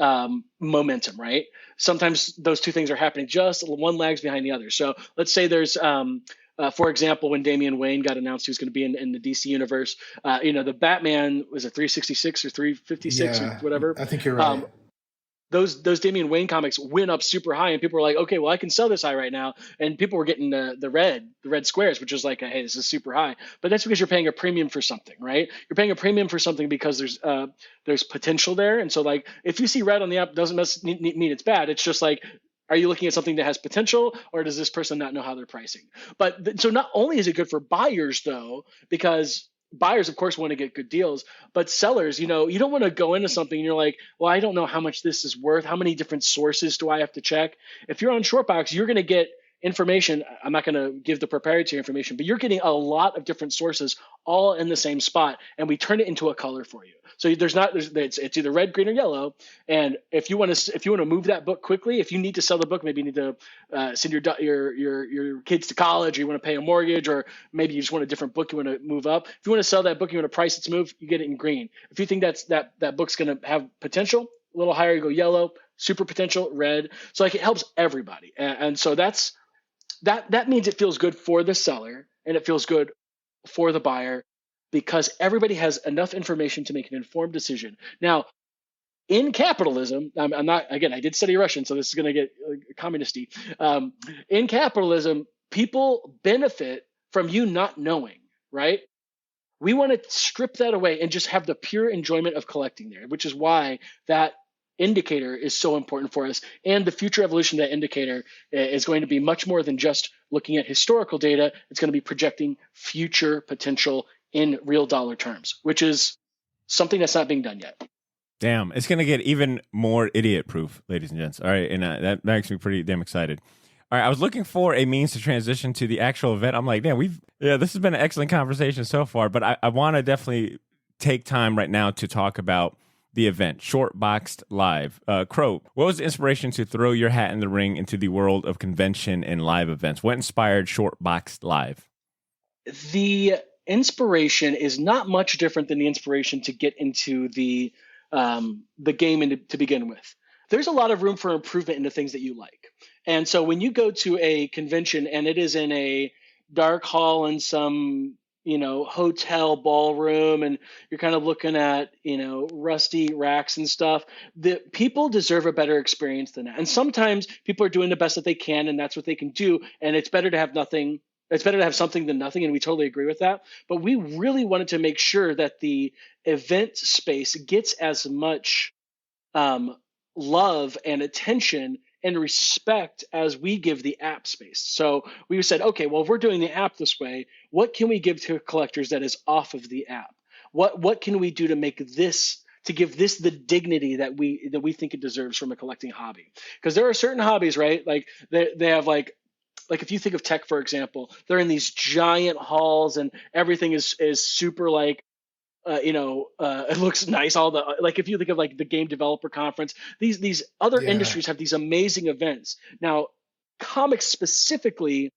momentum, right? Sometimes those two things are happening, just one lags behind the other. So let's say there's for example, when Damian Wayne got announced he was going to be in the DC universe, the Batman was a 366 or 356 or whatever. I think you're right. Those Damian Wayne comics went up super high, and people were like, okay, well, I can sell this high right now. And people were getting the red squares, which is like, hey, this is super high. But that's because you're paying a premium for something, right? You're paying a premium for something because there's potential there. And so like, if you see red on the app, doesn't mean it's bad. It's just like, are you looking at something that has potential, or does this person not know how they're pricing? But so not only is it good for buyers though, because buyers, of course, want to get good deals, but sellers, you don't want to go into something and you're like, well, I don't know how much this is worth. How many different sources do I have to check? If you're on Shortbox, you're going to get information. I'm not going to give the proprietary information, but you're getting a lot of different sources all in the same spot, and we turn it into a color for you. So it's either red, green, or yellow. And if you want to move that book quickly, if you need to sell the book, maybe you need to send your kids to college, or you want to pay a mortgage, or maybe you just want a different book you want to move up. If you want to sell that book, you want to price it to move, you get it in green. If you think that book's going to have potential, a little higher, you go yellow. Super potential, red. So like, it helps everybody, and so that means it feels good for the seller and it feels good for the buyer, because everybody has enough information to make an informed decision. Now, in capitalism, I'm not, again, I did study Russian, so this is going to get communisty. In capitalism, people benefit from you not knowing, right? We want to strip that away and just have the pure enjoyment of collecting there, which is why that indicator is so important for us. And the future evolution of that indicator is going to be much more than just looking at historical data. It's going to be projecting future potential in real dollar terms, which is something that's not being done yet. Damn, it's going to get even more idiot proof, ladies and gents. All right. And that makes me pretty damn excited. All right. I was looking for a means to transition to the actual event. I'm like, damn, this has been an excellent conversation so far, but I want to definitely take time right now to talk about the event, Shortboxed Live. Crowe, what was the inspiration to throw your hat in the ring into the world of convention and live events? What inspired Shortboxed Live? The inspiration is not much different than the inspiration to get into the game to begin with. There's a lot of room for improvement into things that you like. And so when you go to a convention and it is in a dark hall in some hotel ballroom, and you're kind of looking at, rusty racks and stuff. The people deserve a better experience than that. And sometimes people are doing the best that they can, and that's what they can do. And it's better to have nothing. It's better to have something than nothing. And we totally agree with that. But we really wanted to make sure that the event space gets as much love and attention and respect as we give the app space. So we said, okay, well, if we're doing the app this way, what can we give to collectors that is off of the app? What can we do to make this, to give this the dignity that we think it deserves from a collecting hobby? Because there are certain hobbies, right? Like they have like if you think of tech, for example, they're in these giant halls and everything is super like, it looks nice. All the, like, if you think of like the game developer conference, these other industries have these amazing events. Now, comics specifically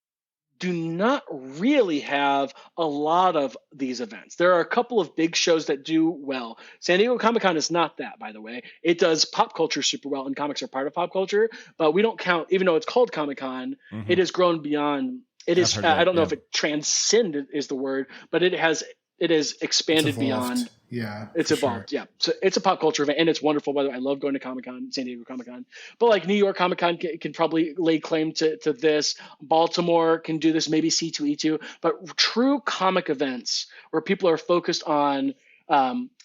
do not really have a lot of these events. There are a couple of big shows that do well. San Diego Comic-Con is not that, by the way. It does pop culture super well, and comics are part of pop culture, but we don't count, even though it's called Comic-Con, it has grown beyond, it is, I don't know if it transcended is the word, but it has expanded beyond. Yeah, it's evolved. Sure. Yeah. So it's a pop culture event, and it's wonderful. By the way, I love going to Comic-Con, San Diego Comic-Con, but like New York Comic-Con can probably lay claim to this. Baltimore can do this, maybe C2E2, but true comic events where people are focused on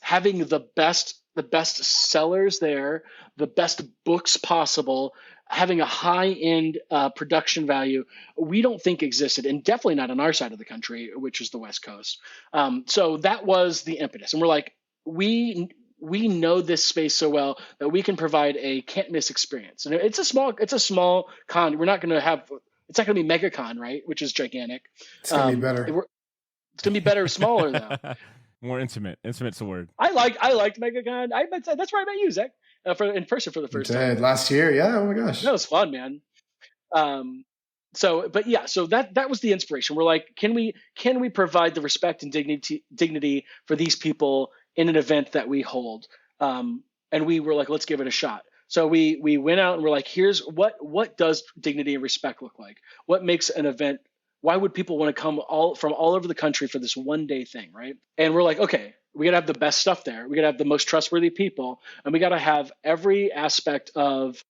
having the best sellers there, the best books possible, having a high-end production value, we don't think existed, and definitely not on our side of the country, which is the West Coast. So that was the impetus. And we're like, we know this space so well that we can provide a can't-miss experience. And it's a small con. We're not going to have, it's not going to be MegaCon, right, which is gigantic. It's going to be better. It's going to be better, smaller, though. More intimate. Intimate's the word. I liked MegaCon. That's where I met you, Zach. In person for the first time last year. Yeah. Oh my gosh. That was fun, man. So that was the inspiration. We're like, can we provide the respect and dignity for these people in an event that we hold? And we were like, let's give it a shot. So we went out and we're like, here's what does dignity and respect look like? What makes an event? Why would people want to come from all over the country for this one day thing, right? And we're like, okay, we got to have the best stuff there. We got to have the most trustworthy people, and we got to have every aspect of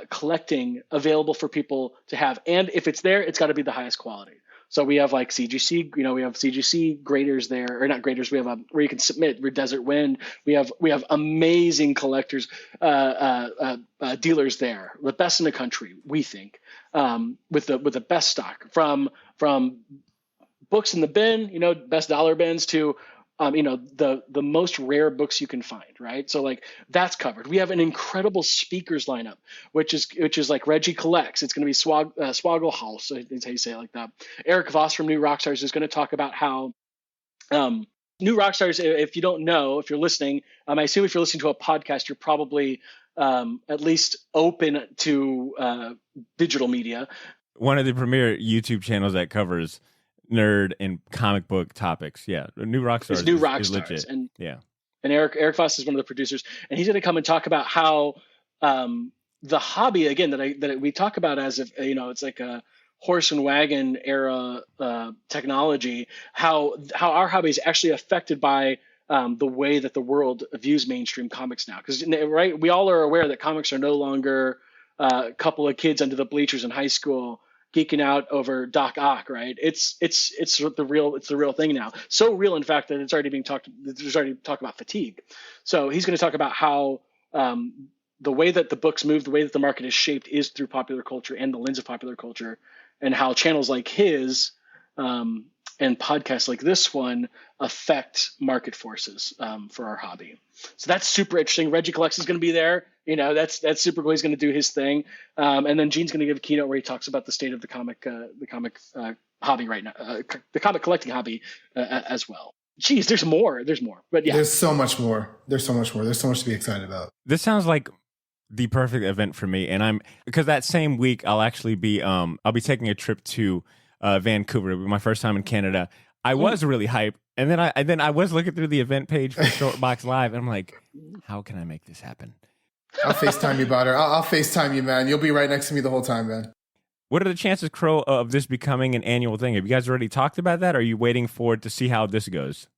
collecting available for people to have. And if it's there, it's got to be the highest quality. So we have like CGC, we have CGC graders there, or not graders. We have where you can submit Desert Wind. We have amazing collectors, dealers there, the best in the country, we think, with the best stock from books in the bin, best dollar bins to the most rare books you can find, right? So like that's covered. We have an incredible speakers lineup, which is like Reggie Collects. It's going to be Swaggle House. That's how you say it like that. Eric Voss from New Rockstars is going to talk about how New Rockstars, if you don't know, if you're listening, I assume if you're listening to a podcast, you're probably at least open to digital media. One of the premier YouTube channels that covers nerd and comic book topics. Yeah. New Rockstars is legit. And Eric Voss is one of the producers, and he's going to come and talk about how the hobby, again, that we talk about as if, it's like a horse and wagon era technology, how our hobby is actually affected by the way that the world views mainstream comics now. Because, right, we all are aware that comics are no longer a couple of kids under the bleachers in high school geeking out over Doc Ock, right? It's the real thing now. So real, in fact, that there's already talk about fatigue. So he's going to talk about how the way that the books move, the way that the market is shaped is through popular culture and the lens of popular culture, and how channels like his and podcasts like this one affect market forces for our hobby. So that's super interesting. Reggie Collects is going to be there. That's super cool. He's going to do his thing. And then Gene's going to give a keynote where he talks about the state of the comic hobby right now, the comic collecting hobby as well. Geez, there's more. But yeah. There's so much more. There's so much to be excited about. This sounds like the perfect event for me. And because that same week I'll actually be, I'll be taking a trip to Vancouver. It'll be my first time in Canada. I was really hyped. And then I was looking through the event page for Shortboxed Live, and I'm like, how can I make this happen? I'll FaceTime you, Butter. I'll FaceTime you, man. You'll be right next to me the whole time, man. What are the chances, Crow, of this becoming an annual thing? Have you guys already talked about that? Or are you waiting for it to see how this goes?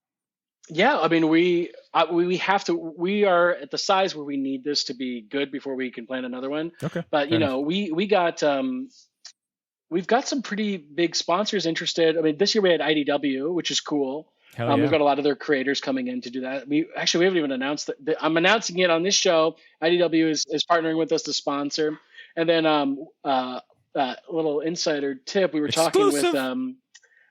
Yeah, I mean, we have to. We are at the size where we need this to be good before we can plan another one. Okay. But we got we've got some pretty big sponsors interested. I mean, this year we had IDW, which is cool. Hell yeah. We've got a lot of their creators coming in to do that. We haven't even announced that. I'm announcing it on this show. IDW is partnering with us to sponsor. And then little insider tip: we were Exclusive. talking with.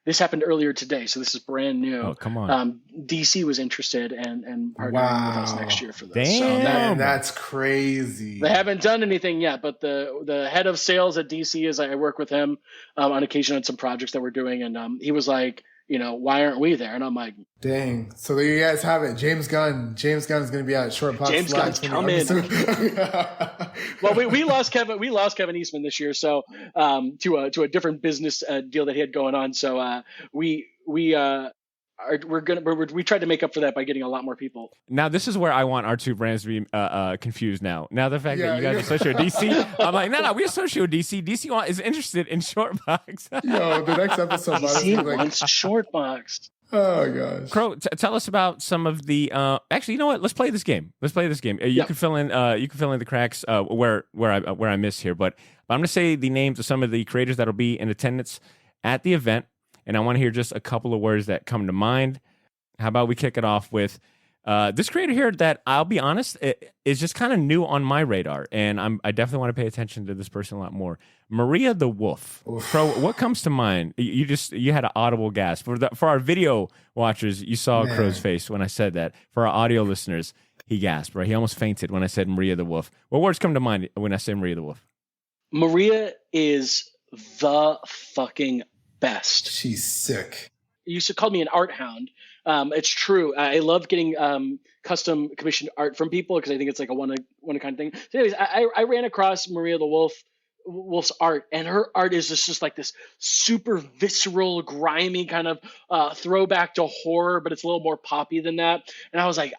This happened earlier today, so this is brand new. Oh, come on. DC was interested and partnering with us next year for this. Damn. So That's crazy. they haven't done anything yet, but the head of sales at DC is I work with him on occasion on some projects that we're doing, and he was like, why aren't we there? And I'm like, dang. So there you guys have it. James Gunn is going to be at Shortboxed. James Gunn's coming. Well, we lost Kevin Eastman this year, so to a different business deal that he had going on. So we tried to make up for that by getting a lot more people. Now, this is where I want our two brands to be confused now. Now, the fact that you guys associate with DC, I'm like, no, we associate with DC. DC is interested in Shortboxed. Yo, the next episode. DC wants Shortboxed. Oh, gosh. Crow, tell us about some of the. Actually, you know what? Let's play this game. You can fill in. You can fill in the cracks where I miss here. But I'm going to say the names of some of the creators that'll be in attendance at the event, and I want to hear just a couple of words that come to mind. How about we kick it off with this creator here that, I'll be honest, is just kind of new on my radar, and I definitely want to pay attention to this person a lot more. Maria the Wolf. Oof. Crow, what comes to mind? You had an audible gasp. For our video watchers, you saw Crow's face when I said that. For our audio listeners, he gasped, right? He almost fainted when I said Maria the Wolf. What words come to mind when I say Maria the Wolf? Maria is the fucking best. She's sick. You used to call me an art hound. It's true. I love getting custom commissioned art from people because I think it's like a one of kind of thing. So anyways, I ran across Maria the Wolf's art, and her art is just like this super visceral, grimy kind of throwback to horror, but it's a little more poppy than that. And I was like,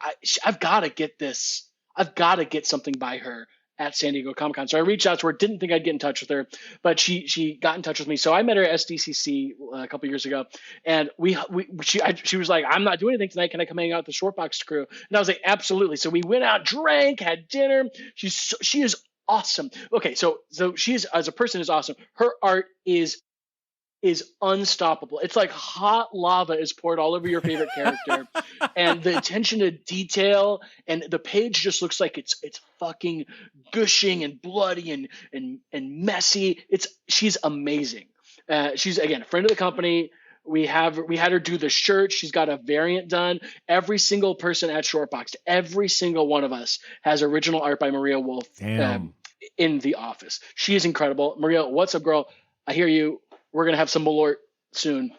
I've got to get this. I've got to get something by her at San Diego Comic-Con. So I reached out to her, didn't think I'd get in touch with her, but she got in touch with me. So I met her at SDCC a couple years ago, and she was like, I'm not doing anything tonight. Can I come hang out with the Shortboxed crew? And I was like, absolutely. So we went out, drank, had dinner. She is awesome. Okay, so she is, as a person, is awesome. Her art is unstoppable. It's like hot lava is poured all over your favorite character, and the attention to detail, and the page just looks like it's fucking gushing and bloody and messy. She's amazing. She's, again, a friend of the company. We had her do the shirt. She's got a variant done. Every single person at Shortboxed, every single one of us has original art by Maria Wolf in the office. She is incredible. Maria, what's up, girl? I hear you. We're going to have some Malort soon.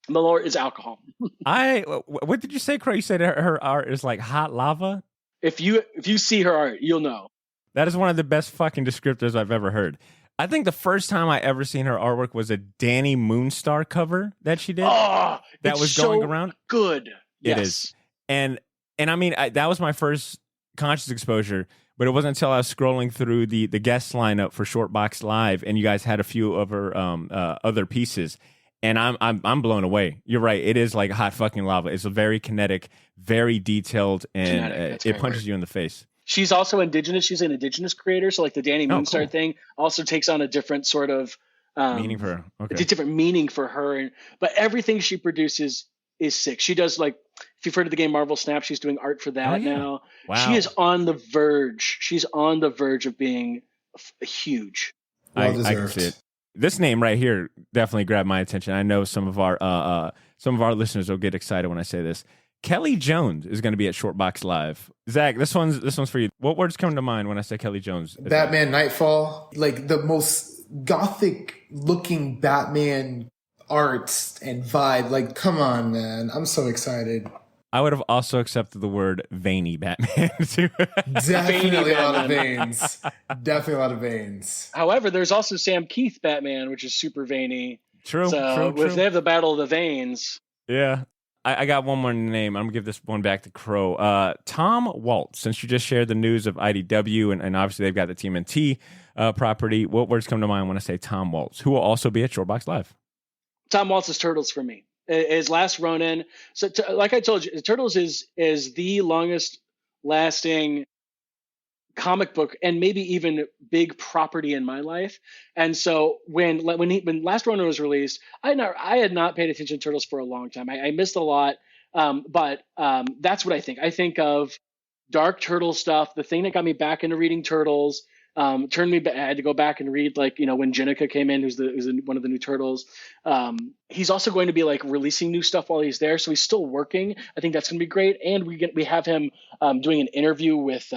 Malort is alcohol. What did you say, Crow? You said her art is like hot lava? If you see her art, you'll know. That is one of the best fucking descriptors I've ever heard. I think the first time I ever seen her artwork was a Danny Moonstar cover that she did. Oh, that was going around. Good. It is. And I mean, that was my first conscious exposure. But it wasn't until I was scrolling through the guest lineup for Shortboxed Live, and you guys had a few of her other pieces, and I'm blown away. You're right; it is like hot fucking lava. It's very kinetic, very detailed, and it punches you in the face. She's also indigenous. She's an indigenous creator, so like the Danny Moonstar thing also takes on a different sort of meaning for her. Okay. It's a different meaning for her, but everything she produces is sick. She does, like, if you've heard of the game Marvel Snap, she's doing art for that now. Wow. She is on the verge. She's on the verge of being huge. I can see it. This name right here definitely grabbed my attention. I know some of our listeners will get excited when I say this. Kelly Jones is going to be at Shortboxed Live. Zach, this one's for you. What words come to mind when I say Kelly Jones? Batman Nightfall, like the most gothic looking Batman art and vibe. Like, come on, man. I'm so excited. I would have also accepted the word veiny Batman too. Definitely a lot of veins. Definitely a lot of veins. However, there's also Sam Keith Batman, which is super veiny. True. If they have the Battle of the Veins. Yeah. I got one more name. I'm going to give this one back to Crow. Tom Waltz, since you just shared the news of IDW, and obviously they've got the TMNT property, what words come to mind when I say Tom Waltz, who will also be at Shortbox Live? Tom Waltz's Turtles for me is Last Ronin. So, like I told you, Turtles is the longest lasting comic book and maybe even big property in my life. And so when Last Ronin was released, I had not paid attention to Turtles for a long time. I missed a lot, but that's what I think. I think of dark Turtle stuff. The thing that got me back into reading Turtles. Turned me back. I had to go back and read, like, when Jennica came in, who's one of the new Turtles. He's also going to be like releasing new stuff while he's there, so he's still working. I think that's going to be great. And we have him doing an interview with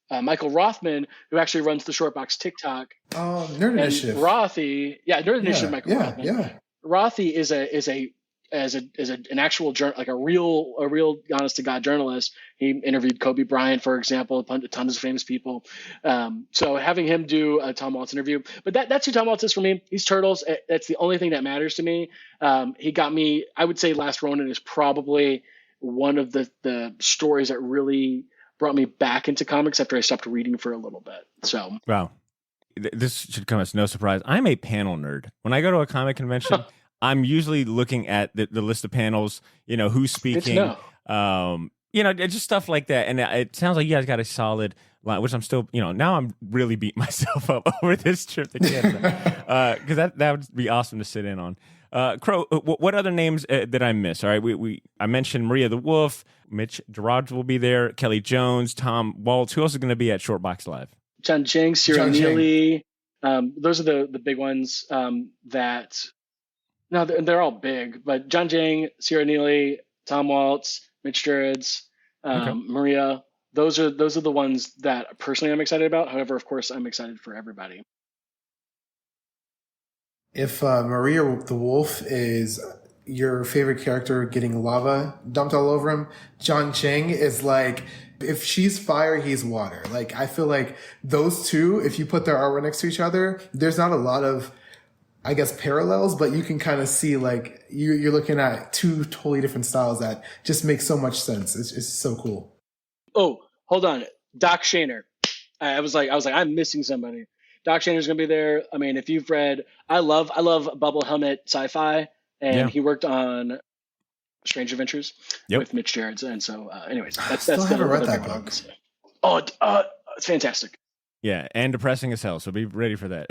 Michael Rothman, who actually runs the Shortbox TikTok. Nerd Initiative. Rothy, Nerd Initiative. Michael Rothman. Yeah. Rothy is an actual like a real honest to God journalist. He interviewed Kobe Bryant, for example, tons of famous people. So having him do a Tom Waltz interview, but that's who Tom Waltz is for me. He's Turtles. That's the only thing that matters to me. He got me. I would say Last Ronin is probably one of the stories that really brought me back into comics after I stopped reading for a little bit. So wow, this should come as no surprise. I'm a panel nerd. When I go to a comic convention. I'm usually looking at the list of panels, who's speaking, just stuff like that. And it sounds like you guys got a solid line, which I'm still, now I'm really beating myself up over this trip to Canada. Because that would be awesome to sit in on. Crow, what other names did I miss? All right, I mentioned Maria the Wolf, Mitch Gerard will be there, Kelly Jones, Tom Waltz. Who else is going to be at Shortbox Live? John Chang, Sierra Neely. Those are the big ones that... No, they're all big, but John Jang, Sierra Neely, Tom Waltz, Mitch Gerards, Maria. Those are the ones that personally I'm excited about. However, of course, I'm excited for everybody. If Maria the Wolf is your favorite character getting lava dumped all over him, John Chang is like, if she's fire, he's water. Like, I feel like those two, if you put their artwork next to each other, there's not a lot of, I guess, parallels, but you can kind of see like you're looking at two totally different styles that just make so much sense. It's so cool. Oh, hold on. Doc Shaner. I was like, I'm missing somebody. Doc Shaner's going to be there. I mean, if you've read, I love Bubble Helmet sci-fi, and he worked on Strange Adventures with Mitch Gerards. And so, anyways, that's I haven't read that book. Oh, it's fantastic. Yeah, and depressing as hell. So be ready for that.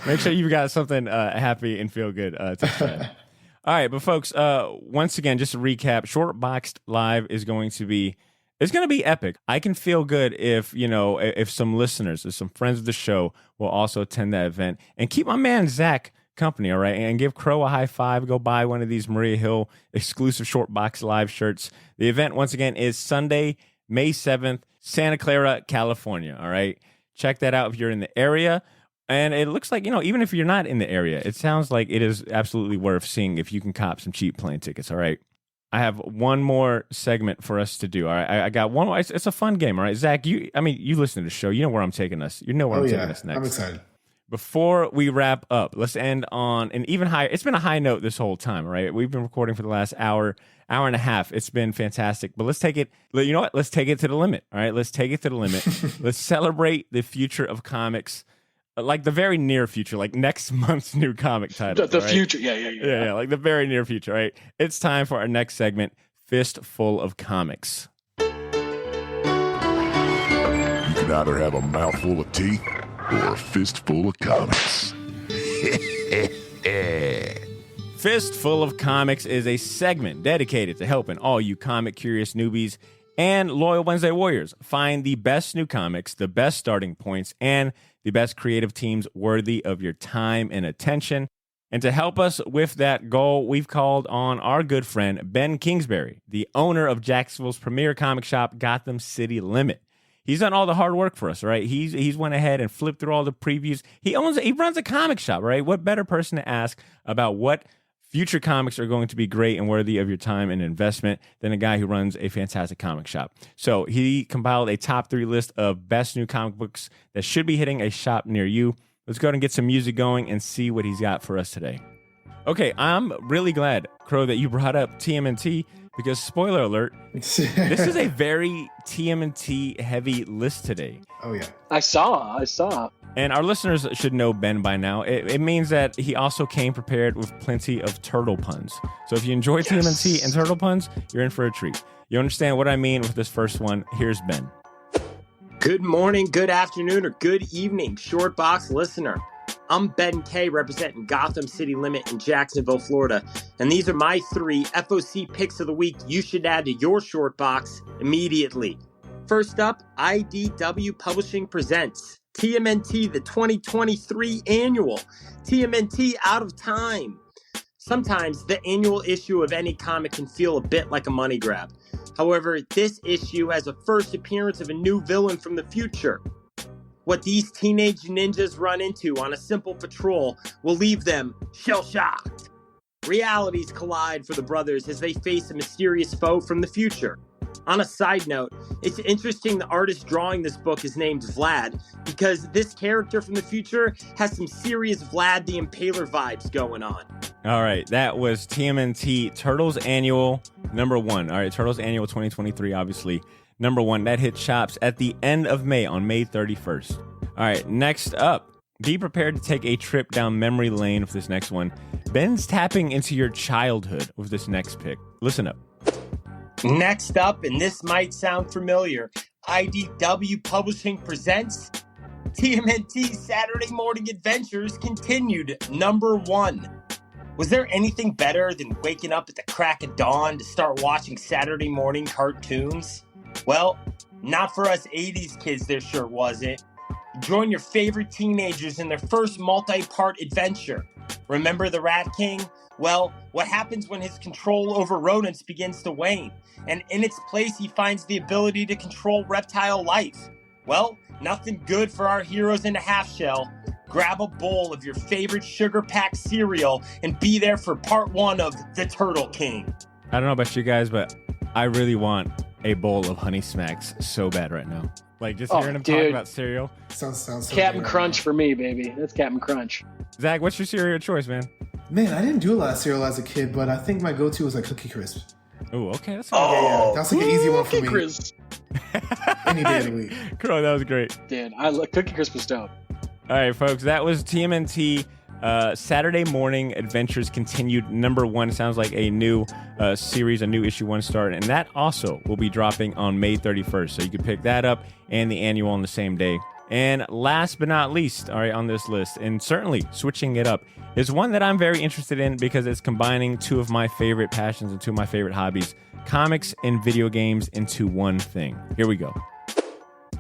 make sure you've got something happy and feel good to say. All right, but folks, once again, just to recap, Shortboxed Live is going to be epic. I can feel good if some listeners, if some friends of the show will also attend that event and keep my man Zach company, all right, and give Crow a high five. Go buy one of these Maria Hill exclusive Shortbox Live shirts. The event, once again, is Sunday, May 7th, Santa Clara, California, all right? Check that out if you're in the area. And it looks like, even if you're not in the area, it sounds like it is absolutely worth seeing if you can cop some cheap plane tickets, all right? I have one more segment for us to do, all right? I got one more. It's a fun game, all right? Zach, you listen to the show. You know where I'm taking us. You know where I'm taking us next. I'm excited. Before we wrap up, let's end on an even higher. It's been a high note this whole time, right? We've been recording for the last hour and a half. It's been fantastic, but let's take it. You know what? Let's take it to the limit. All right, let's take it to the limit. Let's celebrate the future of comics, like the very near future, like next month's new comic title. The future, yeah, like the very near future. Right? It's time for our next segment, Fistful of Comics. You can either have a mouthful of teeth or a fistful of comics. Fistful of Comics is a segment dedicated to helping all you comic-curious newbies and loyal Wednesday Warriors find the best new comics, the best starting points, and the best creative teams worthy of your time and attention. And to help us with that goal, we've called on our good friend, Ben Kingsbury, the owner of Jacksonville's premier comic shop, Gotham City Limit. He's done all the hard work for us, right? He's went ahead and flipped through all the previews. He runs a comic shop, right? What better person to ask about what future comics are going to be great and worthy of your time and investment than a guy who runs a fantastic comic shop. So he compiled a top 3 list of best new comic books that should be hitting a shop near you. Let's go ahead and get some music going and see what he's got for us today. Okay, I'm really glad, Crow, that you brought up TMNT because, spoiler alert, this is a very TMNT heavy list today. Oh, yeah. I saw. And our listeners should know Ben by now. It means that he also came prepared with plenty of turtle puns. So if you enjoy TMNT and turtle puns, you're in for a treat. You understand what I mean with this first one. Here's Ben. Good morning, good afternoon, or good evening, Shortbox listener. I'm Ben K, representing Gotham City Limit in Jacksonville, Florida. And these are my 3 FOC picks of the week you should add to your Shortbox immediately. First up, IDW Publishing presents TMNT, the 2023 annual. TMNT Out of Time. Sometimes the annual issue of any comic can feel a bit like a money grab. However, this issue has a first appearance of a new villain from the future. What these teenage ninjas run into on a simple patrol will leave them shell-shocked. Realities collide for the brothers as they face a mysterious foe from the future. On a side note, it's interesting the artist drawing this book is named Vlad because this character from the future has some serious Vlad the Impaler vibes going on. All right, that was TMNT Turtles Annual #1. All right, Turtles Annual 2023, obviously. #1, that hit shops at the end of May on May 31st. All right, next up, be prepared to take a trip down memory lane with this next one. Ben's tapping into your childhood with this next pick. Listen up. Next up, and this might sound familiar, IDW Publishing presents TMNT Saturday Morning Adventures Continued #1. Was there anything better than waking up at the crack of dawn to start watching Saturday morning cartoons? Well, not for us 80s kids, there sure wasn't. Join your favorite teenagers in their first multi-part adventure. Remember the Rat King? Well, what happens when his control over rodents begins to wane? And in its place, he finds the ability to control reptile life. Well, nothing good for our heroes in a half shell. Grab a bowl of your favorite sugar-packed cereal and be there for part 1 of The Turtle King. I don't know about you guys, but I really want a bowl of Honey Smacks so bad right now. Like, just hearing him talk about cereal. Sounds so Captain good. Crunch for me, baby. That's Captain Crunch. Zach, what's your cereal choice, man? Man, I didn't do a lot of cereal as a kid, but I think my go-to was like Cookie Crisp. Oh, okay. That's Yeah. That's like an easy one for Cookie me. Crisp. Any day of the week. Crow, that was great. Dude, I love Cookie Crisp was dope. All right, folks, that was TMNT Saturday Morning Adventures Continued #1. Sounds like a new series, a new issue 1 start, and that also will be dropping on May 31st. So you can pick that up and the annual on the same day. And last but not least, all right, on this list, and certainly switching it up, is one that I'm very interested in because it's combining 2 of my favorite passions and 2 of my favorite hobbies, comics and video games, into one thing. Here we go.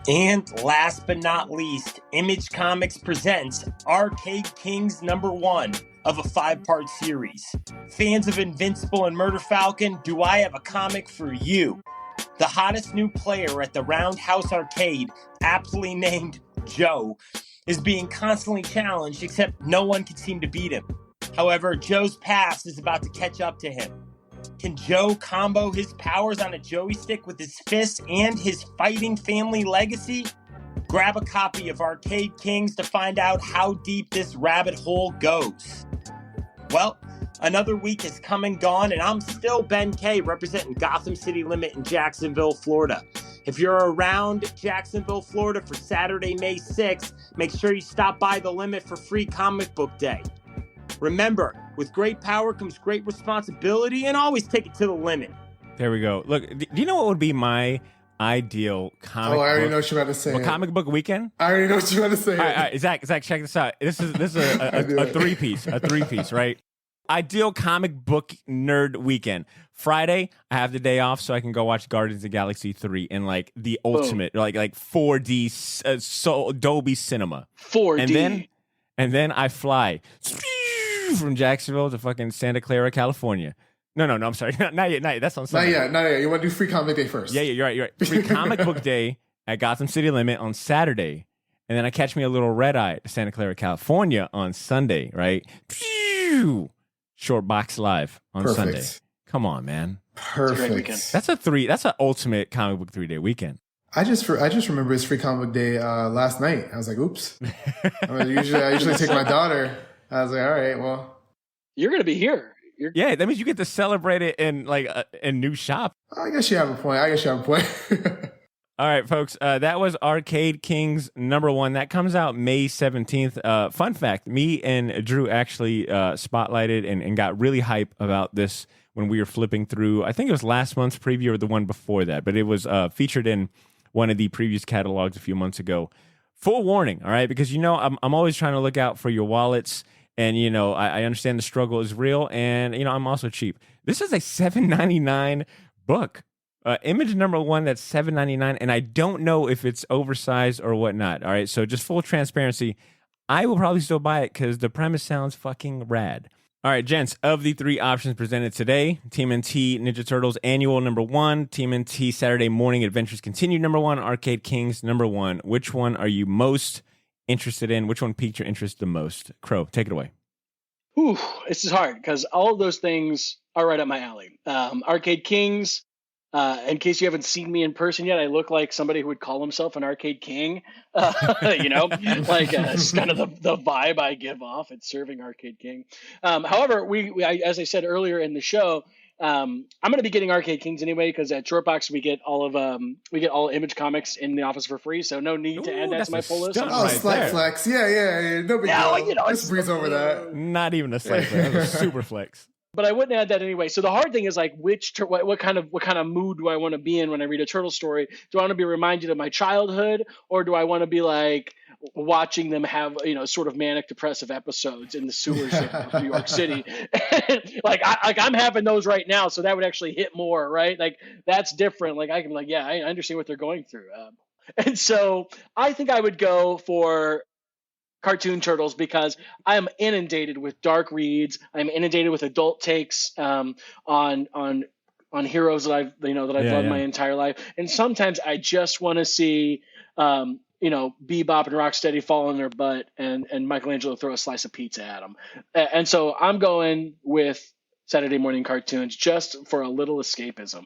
And last but not least, Image Comics presents Arcade Kings #1 of a 5-part series. Fans of Invincible and Murder Falcon, do I have a comic for you? The hottest new player at the Roundhouse Arcade, aptly named Joe, is being constantly challenged, except no one can seem to beat him. However, Joe's past is about to catch up to him. Can Joe combo his powers on a Joey stick with his fists and his fighting family legacy? Grab a copy of Arcade Kings to find out how deep this rabbit hole goes. Well, another week has come and gone, and I'm still Ben K, representing Gotham City Limit in Jacksonville, Florida. If you're around Jacksonville, Florida for Saturday, May 6th, make sure you stop by the Limit for Free Comic Book Day. Remember, with great power comes great responsibility, and always take it to the limit. There we go. Look, do you know what would be my ideal comic Oh, I already book? know what you're about to say. Well, comic book weekend? I already know what you're about to say. All right, Zach, check this out. This is a three-piece, right? Ideal comic book nerd weekend. Friday, I have the day off so I can go watch Guardians of the Galaxy 3 in like the ultimate, like 4D Dolby Cinema. 4D. And then I fly from Jacksonville to fucking Santa Clara, California. No, I'm sorry. Not yet. That's on Sunday. Not yet. You want to do Free Comic Day first. Yeah, you're right. Free Comic Book Day at Gotham City Limit on Saturday. And then I catch me a little red eye to Santa Clara, California on Sunday, right? Shortbox Live on Sunday. Come on, man. Perfect. That's an ultimate comic book 3-day weekend. I just remember it's Free Comic Book Day last night. I was like, oops. I usually take my daughter. I was like, all right, well, You're going to be here. Yeah, that means you get to celebrate it in like a new shop. I guess you have a point. All right, folks, that was Arcade Kings #1. That comes out May 17th. Fun fact, me and Drew actually spotlighted and got really hype about this when we were flipping through. I think it was last month's preview or the one before that, but it was featured in one of the previous catalogs a few months ago. Full warning, all right, because, I'm always trying to look out for your wallets, and, I understand the struggle is real, and, I'm also cheap. This is a $7.99 book. Image #1, that's $7.99, and I don't know if it's oversized or whatnot. All right, so just full transparency, I will probably still buy it because the premise sounds fucking rad. All right, gents, of the 3 options presented today, TMNT Ninja Turtles Annual #1, TMNT Saturday Morning Adventures Continue #1, Arcade Kings #1. Which one are you most interested in? Which one piqued your interest the most? Crow, take it away. Ooh, this is hard because all of those things are right up my alley. Arcade Kings. In case you haven't seen me in person yet, I look like somebody who would call himself an arcade king. Like it's kind of the vibe I give off at serving Arcade King. However, as I said earlier in the show, I'm going to be getting Arcade Kings anyway because at Shortbox we get all Image comics in the office for free, so no need to add that to my pull list. Oh, slight flex, yeah, no big deal. Just breeze over that. Not even a slight flex, that was a super flex. But I wouldn't add that anyway. So the hard thing is like, what kind of mood do I want to be in when I read a turtle story? Do I want to be reminded of my childhood, or do I want to be like watching them have sort of manic depressive episodes in the sewers of New York City? I'm having those right now, so that would actually hit more, right? Like that's different. Like I can be like, yeah, I understand what they're going through, and so I think I would go for cartoon turtles because I am inundated with dark reads. I'm inundated with adult takes on heroes that I've loved my entire life. And sometimes I just want to see Bebop and Rocksteady fall on their butt and Michelangelo throw a slice of pizza at them. And so I'm going with Saturday morning cartoons just for a little escapism.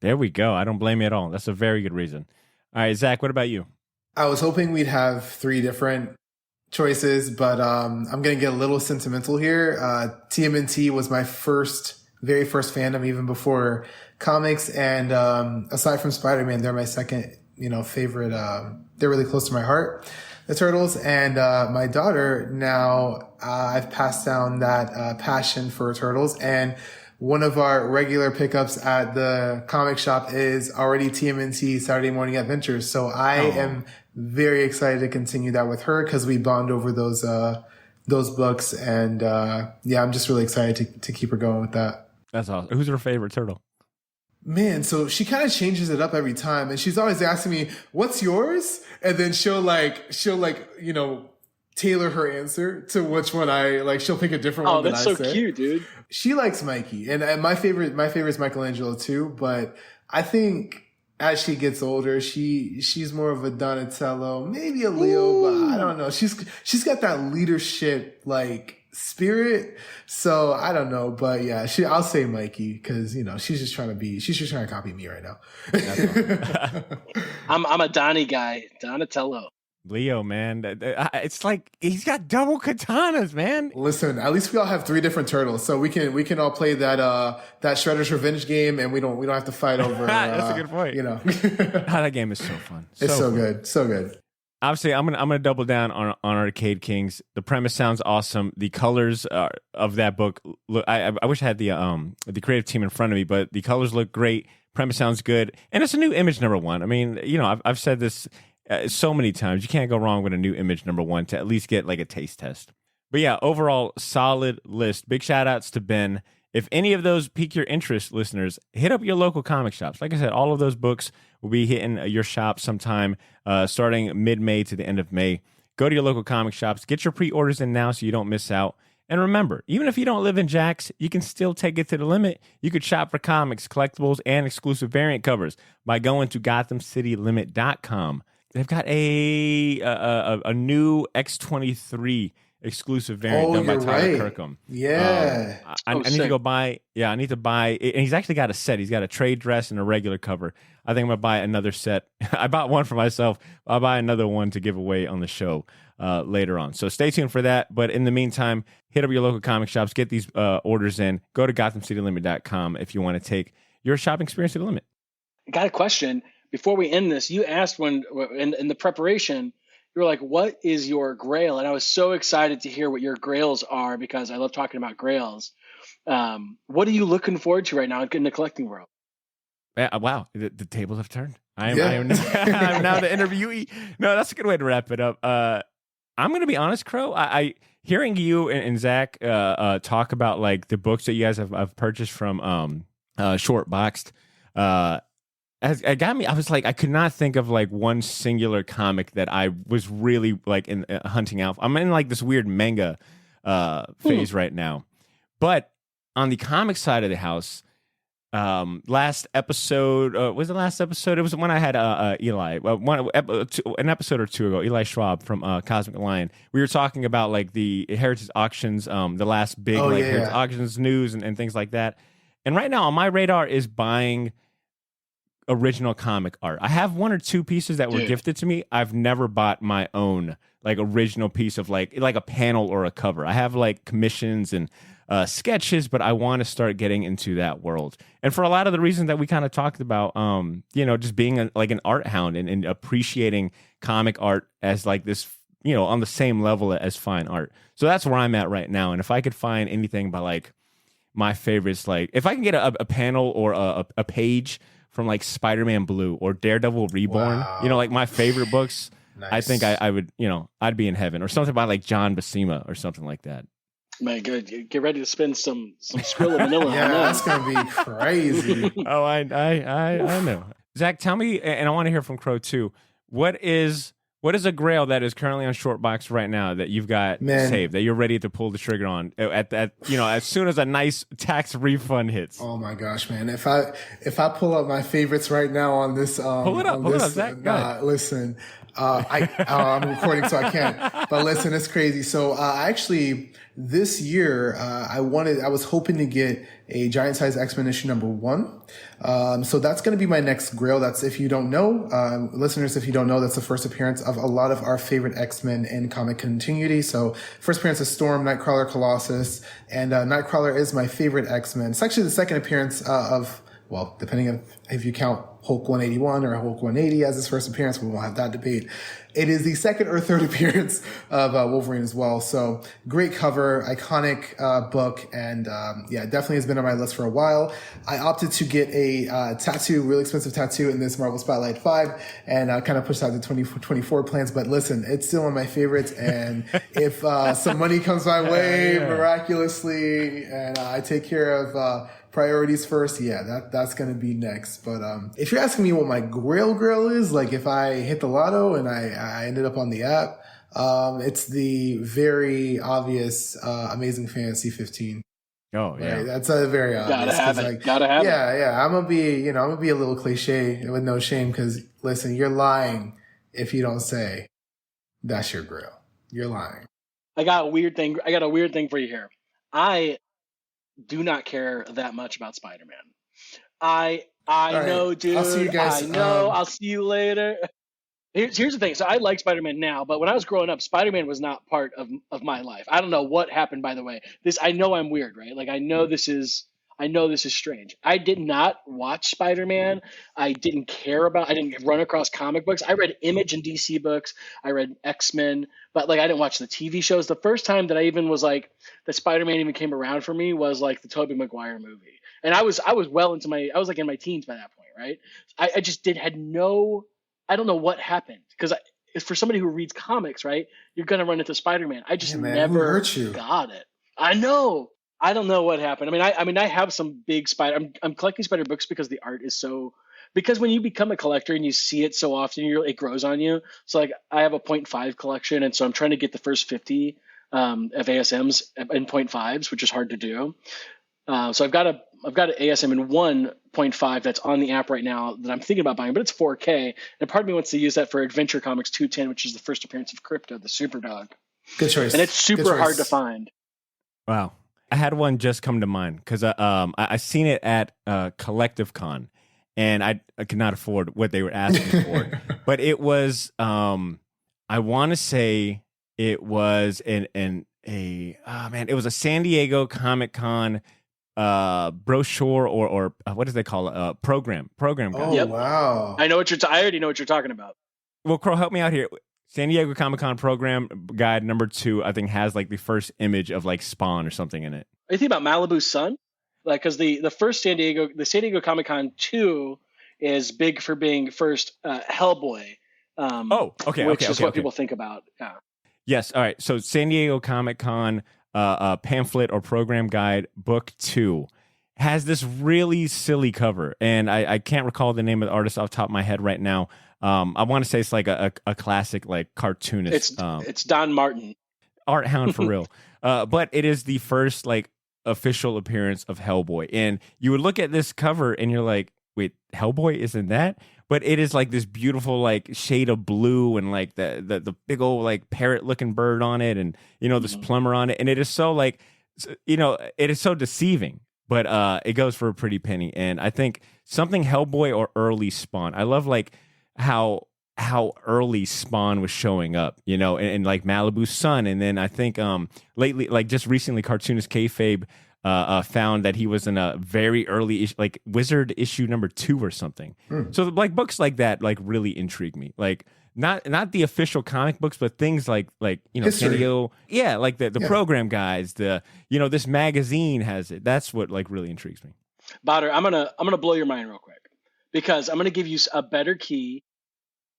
There we go. I don't blame you at all. That's a very good reason. All right, Zach, what about you? I was hoping we'd have 3 different choices, but I'm going to get a little sentimental here. TMNT was my very first fandom, even before comics. And aside from Spider-Man, they're my second, favorite. They're really close to my heart, the Turtles. And my daughter, now I've passed down that passion for Turtles. And one of our regular pickups at the comic shop is already TMNT Saturday Morning Adventures. So I am very excited to continue that with her because we bond over those books. And I'm just really excited to keep her going with that. That's awesome. Who's her favorite turtle? Man, so she kind of changes it up every time, and she's always asking me, "What's yours?" And then she'll tailor her answer to which one I like. She'll pick a different one. Oh, that's so cute, dude. She likes Mikey, and my favorite is Michelangelo too. But I think as she gets older, she's more of a Donatello, maybe a Leo, but I don't know. She's got that leadership like spirit. So I don't know, but yeah, I'll say Mikey because she's just trying to copy me right now. I'm a Donnie guy, Donatello. Leo, man, it's like he's got double katanas, man. Listen, at least we all have 3 different turtles, so we can all play that Shredder's Revenge game, and we don't have to fight over. That's a good point. That game is so fun. It's so good, so good. Obviously, I'm gonna double down on Arcade Kings. The premise sounds awesome. The colors of that book look. I wish I had the creative team in front of me, but the colors look great. Premise sounds good, and it's a new Image #1. I mean, I've said this so many times. You can't go wrong with a new Image #1 to at least get like a taste test. But yeah, overall solid list. Big shout outs to Ben. If any of those pique your interest, listeners, hit up your local comic shops. Like I said, all of those books will be hitting your shop sometime starting mid-May to the end of May. Go to your local comic shops. Get your pre-orders in now so you don't miss out. And remember, even if you don't live in Jax, you can still take it to the limit. You could shop for comics, collectibles, and exclusive variant covers by going to GothamCityLimit.com. They've got a new X-23 exclusive variant done by you're Tyler right. Kirkham. Yeah. I need to go buy. Yeah, I need to buy. And he's actually got a set. He's got a trade dress and a regular cover. I think I'm gonna buy another set. I bought one for myself. I'll buy another one to give away on the show later on. So stay tuned for that. But in the meantime, hit up your local comic shops. Get these orders in. Go to GothamCityLimit.com if you want to take your shopping experience to the limit. I got a question before we end this. You asked when in the preparation. You were like, "What is your grail?" And I was so excited to hear what your grails are because I love talking about grails. What are you looking forward to right now in the collecting world? Yeah, wow, the tables have turned. I am now the interviewee. No, that's a good way to wrap it up. I'm going to be honest, Crow. I hearing you and Zach talk about like the books that you guys have purchased from Shortboxed. It got me. I was like, I could not think of like one singular comic that I was really like in hunting out. I'm in like this weird manga phase right now. But on the comic side of the house, last episode was the last episode. It was when I had Eli, an episode or two ago. Eli Schwab from Cosmic Lion. We were talking about like the Heritage Auctions, the last big Heritage Auctions news and things like that. And right now on my radar is buying original comic art. I have one or two pieces that were gifted to me. I've never bought my own like original piece of like a panel or a cover. I have like commissions and sketches, but I want to start getting into that world. And for a lot of the reasons that we kind of talked about, just being like an art hound and appreciating comic art as like this, on the same level as fine art. So that's where I'm at right now. And if I could find anything by like my favorites, like if I can get a panel or a page from like Spider-Man Blue or Daredevil Reborn, like my favorite books, nice. I think I would, I'd be in heaven. Or something by like John Buscema or something like that. Man, good. Get ready to spend some Skrilla vanilla. Yeah, that's gonna be crazy. Oh, I know. Zach, tell me, and I want to hear from Crow too. What is a grail that is currently on Shortbox right now that you've got saved, that you're ready to pull the trigger on at as soon as a nice tax refund hits? Oh my gosh, man! If I pull up my favorites right now on this, pull it up, Zach. Listen, I'm recording, so I can't. But listen, it's crazy. So actually, this year, I was hoping to get a Giant Size X-Men issue #1. So that's going to be my next grail. That's, if you don't know, listeners, if you don't know, that's the first appearance of a lot of our favorite X-Men in comic continuity. So first appearance of Storm, Nightcrawler, Colossus, and Nightcrawler is my favorite X-Men. It's actually the second appearance depending on if you count Hulk 181 or Hulk 180 as his first appearance, we won't have that debate. It is the second or third appearance of Wolverine as well. So great cover, iconic book, and definitely has been on my list for a while. I opted to get a tattoo, really expensive tattoo in this Marvel Spotlight 5, and kind of pushed out the 2024 plans. But listen, it's still one of my favorites, and if some money comes my way miraculously, and I take care of priorities first, that's going to be next. But if you're asking me what my grail is, like if I hit the lotto and I ended up on the app, it's the very obvious Amazing Fantasy 15. Oh yeah, right? That's a very obvious. Gotta have it. Yeah. I'm gonna be a little cliche with no shame, because listen, you're lying if you don't say that's your grail. You're lying. I got a weird thing for you here. I do not care that much about Spider-Man. I know, dude. I'll see you guys. I know. I'll see you later. Here's the thing. So I like Spider-Man now, but when I was growing up, Spider-Man was not part of my life. I don't know what happened, by the way. I know I'm weird, right? Like I know this is strange. I did not watch Spider-Man. I didn't run across comic books. I read Image and DC books. I read X-Men, but like I didn't watch the TV shows. The first time that I even was like that Spider-Man even came around for me was like the Tobey Maguire movie. And I was well into I was like in my teens by that point, right? I just I don't know what happened, because for somebody who reads comics, right, you're going to run into Spider-Man. I just never got it. I know. I don't know what happened. I mean, I have some big Spider. I'm collecting Spider books because the art is so. Because when you become a collector and you see it so often, it grows on you. So like, I have a 0.5 collection, and so I'm trying to get the first 50 of ASMs in 0.5s, which is hard to do. So I've got an ASM in 1.5 that's on the app right now that I'm thinking about buying, but it's 4K. And part of me wants to use that for Adventure Comics 210, which is the first appearance of Crypto, the Superdog. Good choice. And it's super hard to find. Wow. I had one just come to mind because I seen it at Collective Con, and I could not afford what they were asking for. But it was, I want to say it was it was a San Diego Comic Con brochure or what do they call it? Program guide. Oh, wow. I already know what you're talking about. Well, Crow, help me out here. San Diego Comic Con program guide number 2, I think, has like the first image of like Spawn or something in it. Are you thinking about Malibu's Sun? Like, because the San Diego Comic Con 2 is big for being first Hellboy. Which is what people think about. Yeah. Yes. All right. So San Diego Comic Con pamphlet or program guide book 2 has this really silly cover, and I can't recall the name of the artist off the top of my head right now. I want to say it's like a classic like cartoonist. It's Don Martin, art hound for real. But it is the first like official appearance of Hellboy, and you would look at this cover and you're like, wait, Hellboy isn't that? But it is like this beautiful like shade of blue and like the big old like parrot looking bird on it, and this plumber on it, and it is so like it is so deceiving. But it goes for a pretty penny, and I think something Hellboy or early Spawn. I love like how early Spawn was showing up, and like Malibu's Sun, and then I think lately, like just recently, cartoonist Kayfabe found that he was in a very early like Wizard issue number 2 or something. So like books like that like really intrigue me. Like not the official comic books, but things like San Diego, like the program guides, this magazine has it. That's what like really intrigues me. Botter, I'm gonna blow your mind real quick, because I'm gonna give you a better key,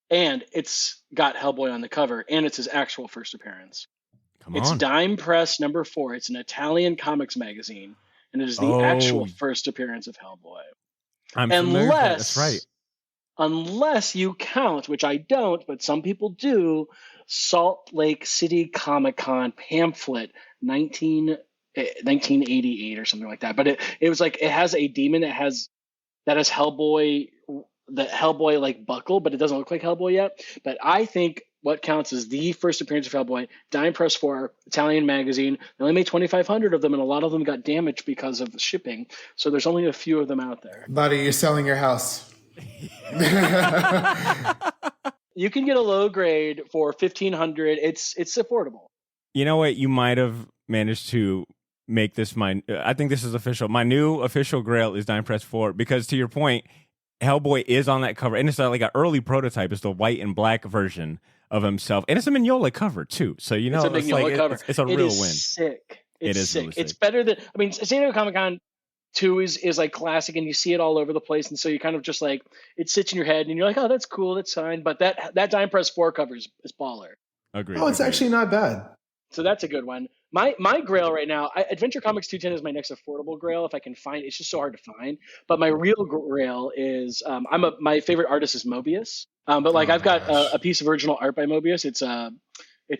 and it's got Hellboy on the cover, and it's his actual first appearance. It's Dime Press number 4. It's an Italian comics magazine, and it is the actual first appearance of Hellboy. I'm familiar with that. That's right. Unless you count, which I don't, but some people do, Salt Lake City Comic Con pamphlet 1988 or something like that. But it was like, it has a demon that has Hellboy, the Hellboy like buckle, but it doesn't look like Hellboy yet. But I think what counts is the first appearance of Hellboy, Dime Press 4, Italian magazine. They only made 2,500 of them, and a lot of them got damaged because of the shipping. So there's only a few of them out there. Buddy, you're selling your house. You can get a low grade for $1,500. It's affordable. You know what? You might have managed to make this I think this is official. My new official grail is Dime Press 4, because to your point, Hellboy is on that cover, and it's like an early prototype. It's the white and black version of himself, and it's a Mignola cover too. So it's a Mignola cover. It's a real win. Sick. It's sick. Really sick. It's better than San Diego Comic Con 2 is like classic, and you see it all over the place, and so you kind of just like it sits in your head, and you're like, oh, that's cool, that's fine. But that Dime Press 4 cover is baller. Agreed. Oh, it's actually not bad. So that's a good one. My grail right now, Adventure Comics 210 is my next affordable grail if I can find. It's just so hard to find. But my real grail is my favorite artist is Mobius. But like I've got a piece of original art by Mobius. It's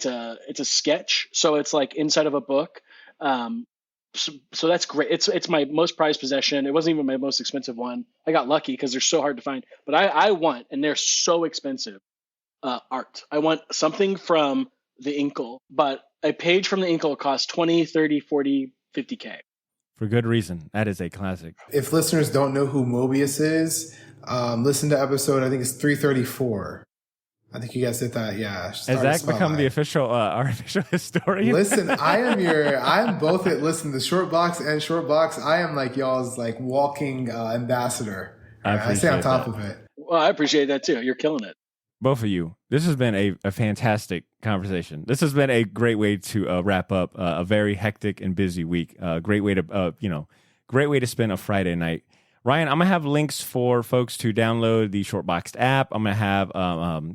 a sketch, so it's like inside of a book. So that's great. It's my most prized possession. It wasn't even my most expensive one. I got lucky because they're so hard to find. But I want, and they're so expensive, art. I want something from the Inkle, but a page from the Inkle costs 20, 30, 40, 50K. For good reason. That is a classic. If listeners don't know who Mobius is, listen to episode, I think it's 334. I think you guys did that. Yeah. Has Zach become the official, our official historian? Listen, I'm both at Listen to Shortbox and Shortbox. I am like y'all's like walking ambassador. I stay on top of it. Well, I appreciate that too. You're killing it. Both of you. This has been a fantastic conversation. This has been a great way to wrap up a very hectic and busy week. Great way to spend a Friday night. Ryan, I'm gonna have links for folks to download the Shortboxed app. I'm gonna have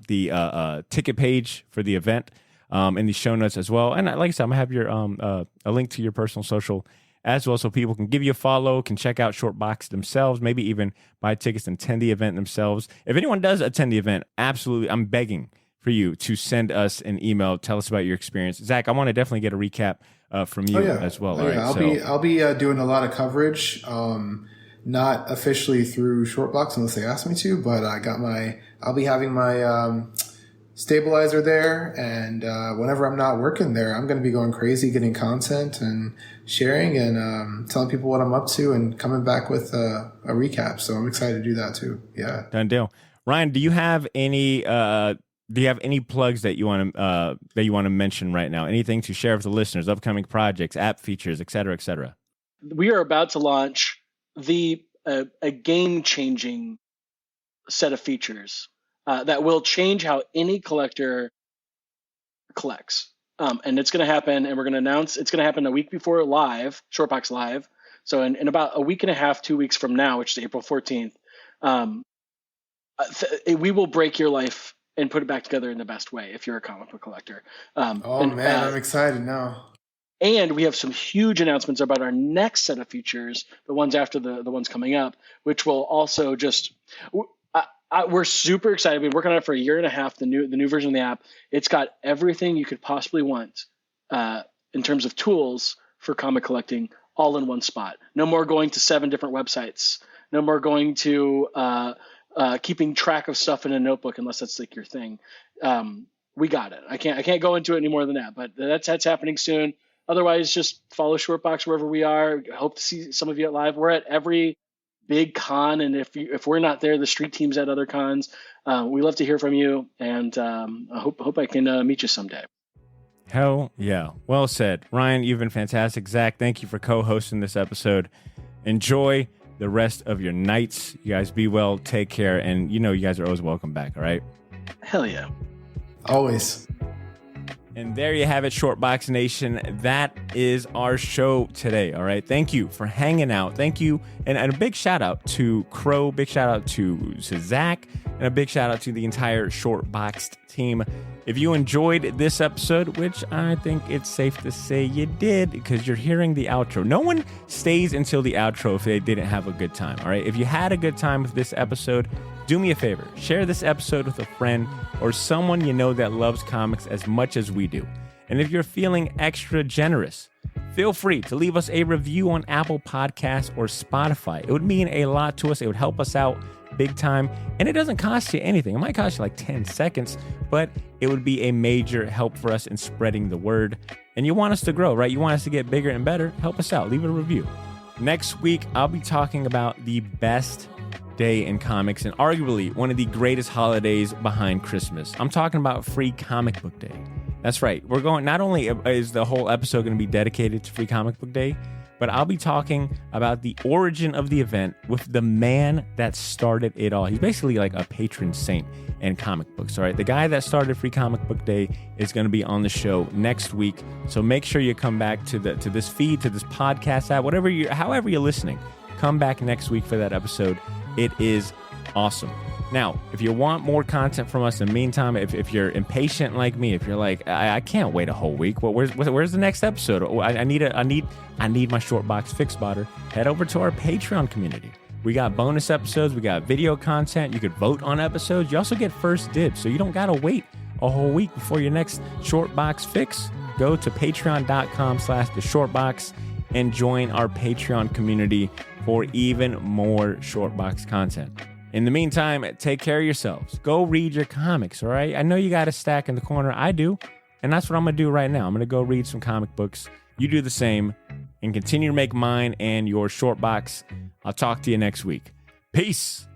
the ticket page for the event in the show notes as well. And like I said, I'm gonna have your a link to your personal social as well, so people can give you a follow, can check out Shortboxed themselves, maybe even buy tickets and attend the event themselves. If anyone does attend the event, absolutely, I'm begging for you to send us an email, tell us about your experience. Zach, I want to definitely get a recap from you as well. All right, I'll be doing a lot of coverage, not officially through Shortbox unless they ask me to, but I'll be having my stabilizer there, and whenever I'm not working there, I'm going to be going crazy getting content and sharing and telling people what I'm up to and coming back with a recap. So I'm excited to do that too. Yeah. Done deal. Ryan, do you have any plugs that you want to mention right now? Anything to share with the listeners, upcoming projects, app features, et cetera, et cetera? We are about to launch a game-changing set of features that will change how any collector collects. And it's going to happen, and we're going to announce it's going to happen a week before live, Shortbox Live. So in about a week and a half, 2 weeks from now, which is April 14th, we will break your life and put it back together in the best way if you're a comic book collector. I'm excited now. And we have some huge announcements about our next set of features, the ones after the ones coming up, which will also just we're super excited. We've been working on it for a year and a half, the new version of the app. It's got everything you could possibly want in terms of tools for comic collecting all in one spot. No more going to 7 different websites. No more going to keeping track of stuff in a notebook unless that's like your thing. We got it. I can't go into it any more than that, but that's happening soon. Otherwise, just follow Shortbox wherever we are. Hope to see some of you at live. We're at every big con, and if we're not there, the street team's at other cons. We love to hear from you, and I hope I can meet you someday. Hell yeah. Well said. Ryan, you've been fantastic. Zach, thank you for co-hosting this episode. Enjoy the rest of your nights. You guys be well, take care, and you guys are always welcome back, all right? Hell yeah. Always. And there you have it, Shortbox Nation. That is our show today, all right? Thank you for hanging out. Thank you. And a big shout out to Crow, big shout out to Zach, and a big shout out to the entire Shortboxed team. If you enjoyed this episode, which I think it's safe to say you did because you're hearing the outro. No one stays until the outro if they didn't have a good time, all right? If you had a good time with this episode, do me a favor. Share this episode with a friend or someone you know that loves comics as much as we do. And if you're feeling extra generous, feel free to leave us a review on Apple Podcasts or Spotify. It would mean a lot to us. It would help us out big time. And it doesn't cost you anything. It might cost you like 10 seconds, but it would be a major help for us in spreading the word. And you want us to grow, right? You want us to get bigger and better. Help us out. Leave a review. Next week, I'll be talking about the best day in comics and arguably one of the greatest holidays behind Christmas. I'm talking about Free Comic Book Day. That's right. We're going, not only is the whole episode going to be dedicated to Free Comic Book Day, but I'll be talking about the origin of the event with the man that started it all. He's basically like a patron saint in comic books, all right? The guy that started Free Comic Book Day is going to be on the show next week. So make sure you come back to this feed, to this podcast app, however you're listening. Come back next week for that episode. It is awesome. Now, if you want more content from us in the meantime, if you're impatient like me, if you're like, I can't wait a whole week, well, where's the next episode? I need my Shortbox Fix Spotter. Head over to our Patreon community. We got bonus episodes. We got video content. You could vote on episodes. You also get first dibs, so you don't got to wait a whole week before your next Shortbox Fix. Go to patreon.com/theshortbox and join our Patreon community for even more Shortbox content. In the meantime, take care of yourselves. Go read your comics, all right? I know you got a stack in the corner. I do. And that's what I'm going to do right now. I'm going to go read some comic books. You do the same and continue to make mine and your Shortbox. I'll talk to you next week. Peace.